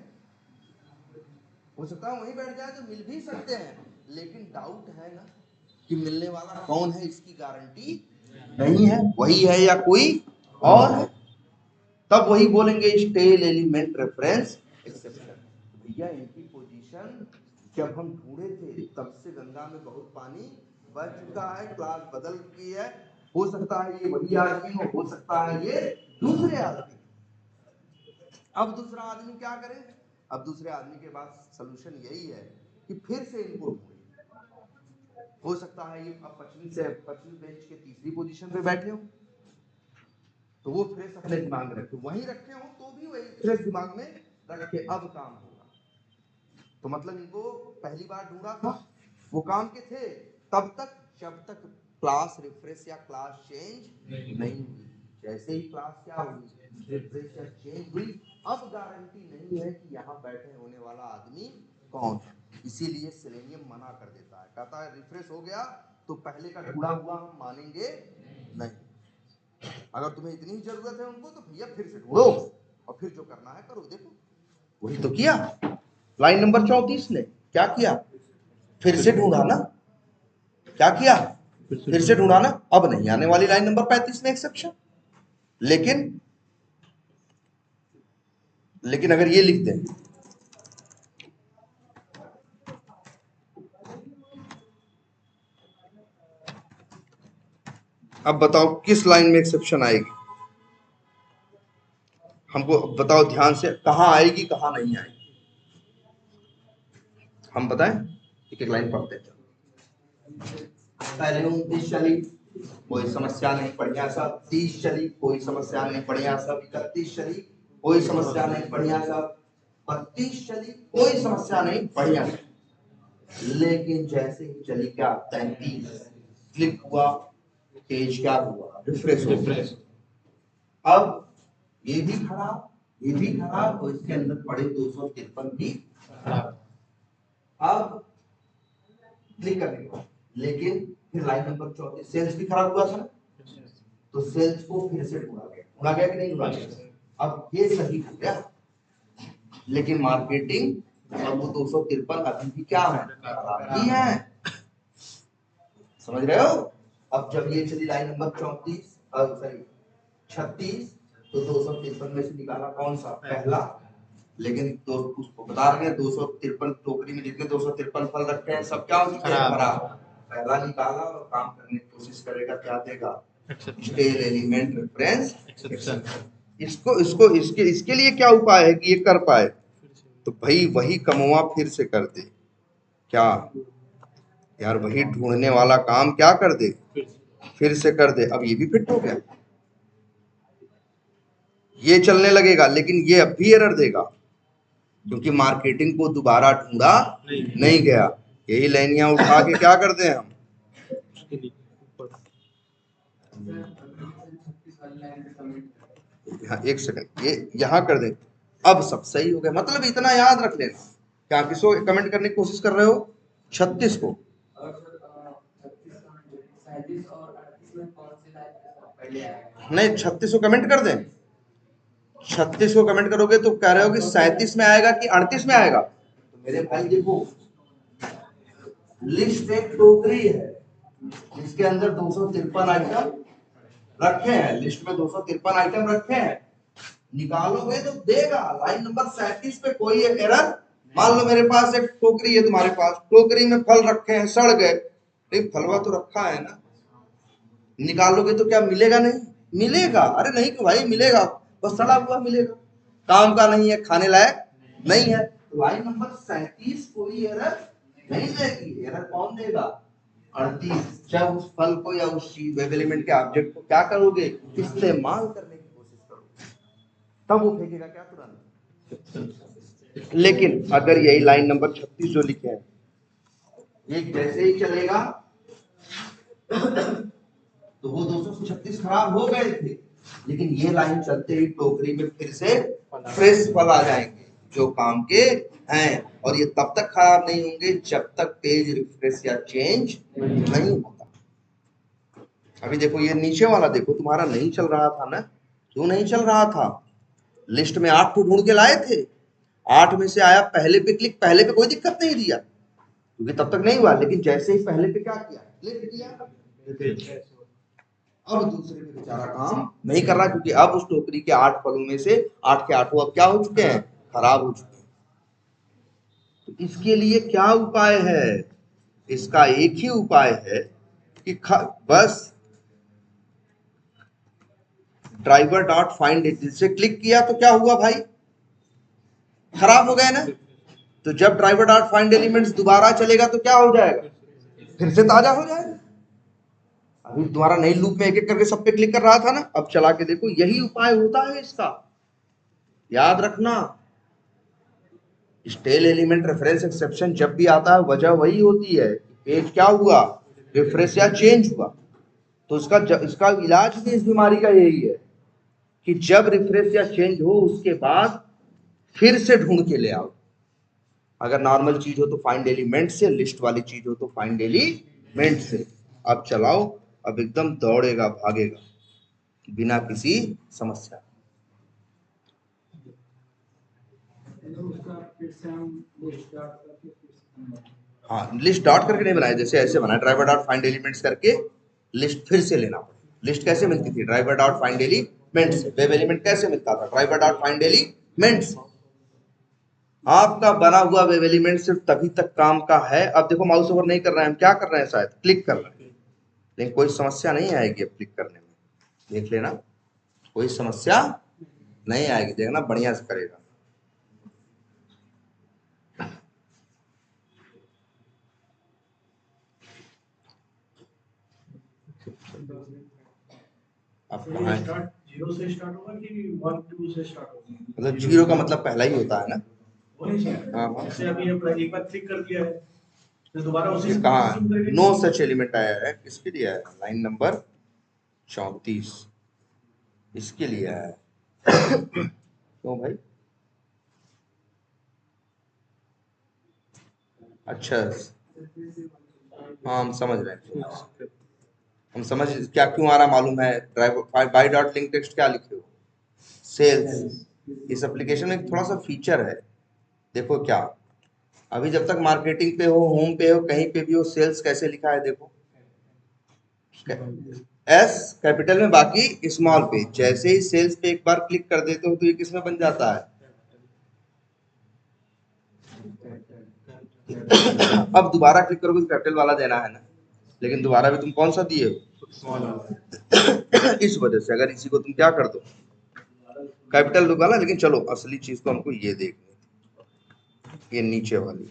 हो सकता है वहीं बैठ जाए तो मिल भी सकते हैं, लेकिन डाउट है ना कि मिलने वाला कौन है, इसकी गारंटी नहीं है, वही है या कोई और है। तब वही बोलेंगे स्टेल एलिमेंट रेफरेंस एक्सेप्शन। भैया इनकी पोजीशन जब हम ढूंढे थे तब से गंगा में बहुत पानी बह चुका है, क्लास बदल चुकी है, हो सकता है ये वही आदमी हो सकता है ये दूसरे आदमी। अब दूसरा आदमी क्या करे? अब दूसरे आदमी के पास सलूशन यही है कि फिर से इनको ढूंढे, हो सकता है ये अब 25 बेंच के तीसरी पोजीशन पे बैठे हो, तो वो फ्रेश अपने दिमाग में रखे, वहीं रखे हो तो भी वही फ्रेश दिमाग में रख के अब काम होगा। तो मतलब इनको पहली बार ढूंढा था, वो काम के थे तब तक जब तक क्लास रिफ्रेश या क्लास चेंज नहीं हुई। जैसे ही क्लास क्या हुई रिफ्रेश या चेंज हुई, अब गारंटी नहीं है कि यहाँ बैठे होने वाला आदमी कौन है, इसीलिए सेलेनियम मना कर देता है, कहता है रिफ्रेश हो गया तो पहले का ढूंढा हुआ हम मानेंगे नहीं, अगर तुम्हें इतनी ही जरूरत है उनको तो भैया फिर से ढूंढो और फिर जो करना है करो। देखो वही तो किया लाइन नंबर 34 ने, क्या किया? फिर से ढूंढा ना, क्या किया? फिर से ढूंढा ना। अब नहीं आने वाली लाइन नंबर 35 में एक्सेप्शन, लेकिन लेकिन अगर ये लिख दें अब बताओ किस लाइन में एक्सेप्शन आएगी, हमको बताओ ध्यान से, कहां आएगी कहां नहीं आएगी, हम बताएं, एक एक लाइन पढ़ते हैं। पहले 29 चली कोई समस्या नहीं, बढ़िया सब। 30 चली कोई समस्या नहीं, बढ़िया सब। 31 चली कोई समस्या नहीं, बढ़िया सब। 32 चली कोई समस्या नहीं, बढ़िया सब। लेकिन जैसे ही चली क्या 33 क्लिक हुआ, पेज क्या हुआ रिफ्रेश हो गया। अब ये भी खराब, ये भी खराब, और इसके अंदर पड़े 253 भी खराब। अब क्लिक करने के बाद लेकिन फिर लाइन नंबर 34 सेल्स भी खराब हुआ था, तो सेल्स को फिर से ढूंढा गया कि नहीं ढूंढा गया? अब ये सही हो गया, लेकिन मार्केटिंग और वो 253 अभी भी क्या है, खराब ही है, समझ रहे हो? अब जब ये चली लाइन नंबर 34 सॉरी 36, तो 253 में से निकाला कौन सा, पहला, लेकिन तो उसको बता रहे हैं 253 टोकरी में जितने 253 फल रखे हैं सब क्या हो चुके हैं, खराब। पहला निकाला और काम करने की कोशिश करेगा, क्या देगा, स्टेल एलिमेंट रेफरेंस एक्सेप्शन। इसको इसको इसके इसके लिए क्या उपाय है कि ये कर पाए, तो भाई वही कमवा फिर से कर दे, क्या यार, वही ढूंढने वाला काम क्या कर दे, फिर से कर दे। अब ये भी फिट हो गया, ये चलने लगेगा, लेकिन ये अब भी एरर देगा क्योंकि मार्केटिंग को दोबारा ढूंढा नहीं गया। यही लाइनियां उठा के क्या करते हैं हम, एक सेकंड ये यहाँ कर दें, अब सब सही हो गया। मतलब इतना याद रख लेना, क्या किसको कमेंट करने की कोशिश कर रहे हो, 36 को, नहीं 36 को कमेंट कर दें, 36 को कमेंट करोगे तो कह रहे हो कि 37 में आएगा कि 38 में आएगा, तो मेरे भाई देखो लिस्ट एक टोकरी है जिसके अंदर 253 आइटम रखे हैं, लिस्ट में 253 आइटम रखे हैं, निकालोगे तो देगा लाइन नंबर 37 पे कोई एक एरर। मान लो मेरे पास एक टोकरी है, तुम्हारे पास टोकरी में फल रखे हैं, सड़ गए, नहीं फलवा तो रखा है ना, निकालोगे तो क्या मिलेगा, नहीं मिलेगा, अरे नहीं तो भाई मिलेगा, बस सड़ा हुआ मिलेगा, काम का नहीं है, खाने लायक नहीं है। तो लाइन नंबर 37 कोई एरर नहीं देगी, एरर कौन देगा, 38। जब उस फल को या उस चीज वेब एलिमेंट के ऑब्जेक्ट को क्या करोगे, इस्तेमाल करने की कोशिश करोगे, तब वो फेंकेगा क्या तुरंत, लेकिन अगर यही लाइन नंबर 36 जो लिखे हैं, ये जैसे ही चलेगा तो वो 236 खराब हो गए थे, लेकिन ये लाइन चलते ही टोकरी में फिर से फ्रेश फल आ जाएंगे जो काम के हैं, और ये तब तक खराब नहीं होंगे जब तक पेज रिफ्रेश या चेंज नहीं होता। अभी देखो ये नीचे वाला देखो तुम्हारा नहीं चल रहा था ना, क्यों नहीं चल रहा था? लिस्ट में 8 को ढूंढ के लाए थे, 8 में से आया पहले पे क्लिक, पहले पे कोई दिक्कत नहीं दिया क्योंकि तब तक नहीं हुआ, लेकिन जैसे ही पहले पे क्या किया, क्लिक किया, अब दूसरे पे बेचारा काम नहीं कर रहा क्योंकि अब उस टोकरी के 8 फलों में से 8 के 8 अब क्या हो चुके हैं, खराब हो चुके हैं। तो इसके लिए क्या उपाय है? इसका एक ही उपाय है कि बस ड्राइवर डॉट फाइंड से क्लिक किया तो क्या हुआ भाई, खराब हो गए ना। तो जब ड्राइवर डॉट फाइंड एलिमेंट्स दोबारा चलेगा तो क्या हो जाएगा, फिर से ताजा हो जाएगा। अभी तुम्हारा नई लूप में एक एक करके सब पे क्लिक कर रहा था ना, अब चला के देखो, यही उपाय होता है इसका, याद रखना। स्टेल एलिमेंट रेफरेंस एक्सेप्शन जब भी आता है वजह वही होती है, पेज क्या हुआ, रिफ्रेश या चेंज हुआ। तो इसका इलाज भी इस बीमारी का यही है कि जब रिफ्रेश या चेंज हो उसके बाद फिर से ढूंढ के ले आओ। अगर नॉर्मल चीज हो तो फाइंड एलिमेंट से, लिस्ट वाली चीज हो तो फाइंड एलिमेंट से। अब चलाओ, अब एकदम दौड़ेगा भागेगा बिना किसी समस्या। हाँ, लिस्ट डॉट करके नहीं बनाया, जैसे ऐसे बना ड्राइवर डॉट फाइंड एलिमेंट्स करके लिस्ट फिर से लेना पड़ा। लिस्ट कैसे मिलती थी, ड्राइवर डॉट फाइंड एलिमेंट से। वेब एलिमेंट कैसे मिलता था, ड्राइवर डॉट फाइंड एलिमेंट से। आपका बना हुआ वेब एलिमेंट सिर्फ तभी तक काम का है। अब देखो माउस ओवर नहीं कर रहे हैं हम, क्या कर रहे हैं, शायद क्लिक कर रहे हैं, लेकिन कोई समस्या नहीं आएगी अब क्लिक करने में, देख लेना कोई समस्या नहीं आएगी, देखना बढ़िया से करेगा। अब कहाँ है? जीरो से स्टार्ट होगा कि 1 2 से स्टार्ट होगा? मतलब जीरो का मतलब पहला ही होता है ना। हाँ, जैसे अभी एक बार क्लिक कर दिया है तो दोबारा उसी से कहाँ नो सच एलिमेंट आया है, किसके लिए आया, लाइन नंबर 34 इसके लिए आया है। क्यों भाई? अच्छा, हाँ हम समझ रहे हैं, हम समझ क्या क्यों आ रहा मालूम है। Driver by dot link text क्या लिखे हो, सेल्स। इस एप्लीकेशन में थोड़ा सा फीचर है, देखो क्या, अभी जब तक मार्केटिंग पे हो, होम पे हो, कहीं पे भी हो, सेल्स कैसे लिखा है देखो, एस कैपिटल में बाकी स्मॉल पे। जैसे ही सेल्स पे एक बार क्लिक कर देते हो तो ये किसमें बन जाता है, अब दोबारा क्लिक करोगे तो कैपिटल वाला देना है ना, लेकिन दोबारा भी तुम कौन सा दिए हो, इस वजह से अगर इसी को तुम क्या कर दो कैपिटल वाला। लेकिन चलो असली चीज तो हमको ये देखनी थी, ये नीचे वाली,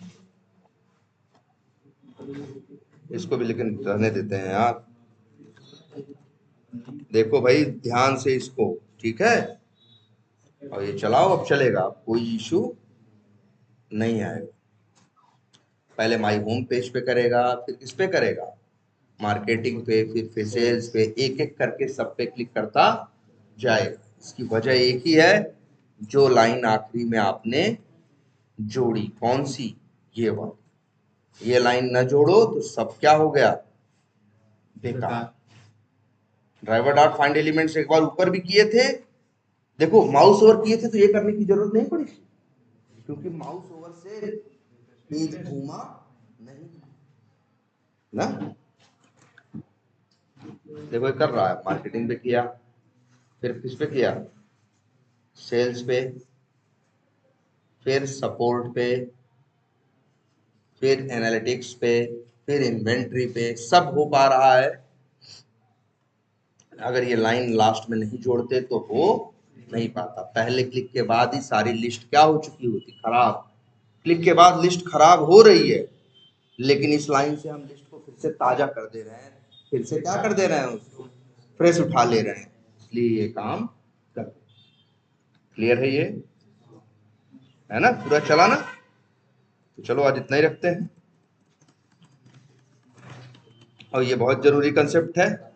इसको भी लेकिन रहने देते हैं यार। देखो भाई ध्यान से इसको, ठीक है, और ये चलाओ, अब चलेगा, कोई इशू नहीं आएगा। पहले माई होम पेज पे करेगा, फिर किस पे करेगा, मार्केटिंग पे, फिर सेल्स पे, एक एक करके सब पे क्लिक करता जाएगा। इसकी वजह एक ही है, जो लाइन आखिरी में आपने जोड़ी, कौन सी, ये वाली, ये लाइन न जोड़ो तो सब क्या हो गया, बेकार। ड्राइवर डॉट फाइंड एलिमेंट्स एक बार ऊपर भी किए थे, देखो माउस ओवर किए थे तो ये करने की जरूरत नहीं पड़ी क्योंकि माउस ओवर से पेज घूमा नहीं ना। देखो ये कर रहा है, मार्केटिंग पे किया, फिर किस पे किया, सेल्स पे, फिर सपोर्ट पे, फिर एनालिटिक्स पे, फिर इन्वेंट्री पे, सब हो पा रहा है। अगर ये लाइन लास्ट में नहीं जोड़ते तो हो नहीं पाता। पहले क्लिक के बाद ही सारी लिस्ट क्या हो चुकी होती, खराब। क्लिक के बाद लिस्ट खराब हो रही है, लेकिन इस लाइन से हम लिस्ट को फिर से ताजा कर दे रहे हैं, फिर से क्या कर दे रहे हैं, उसको फ्रेश उठा ले रहे हैं, इसलिए ये काम कर। क्लियर है ये? है ना, पूरा चला ना। तो चलो आज इतना ही रखते हैं, और ये बहुत जरूरी कंसेप्ट है।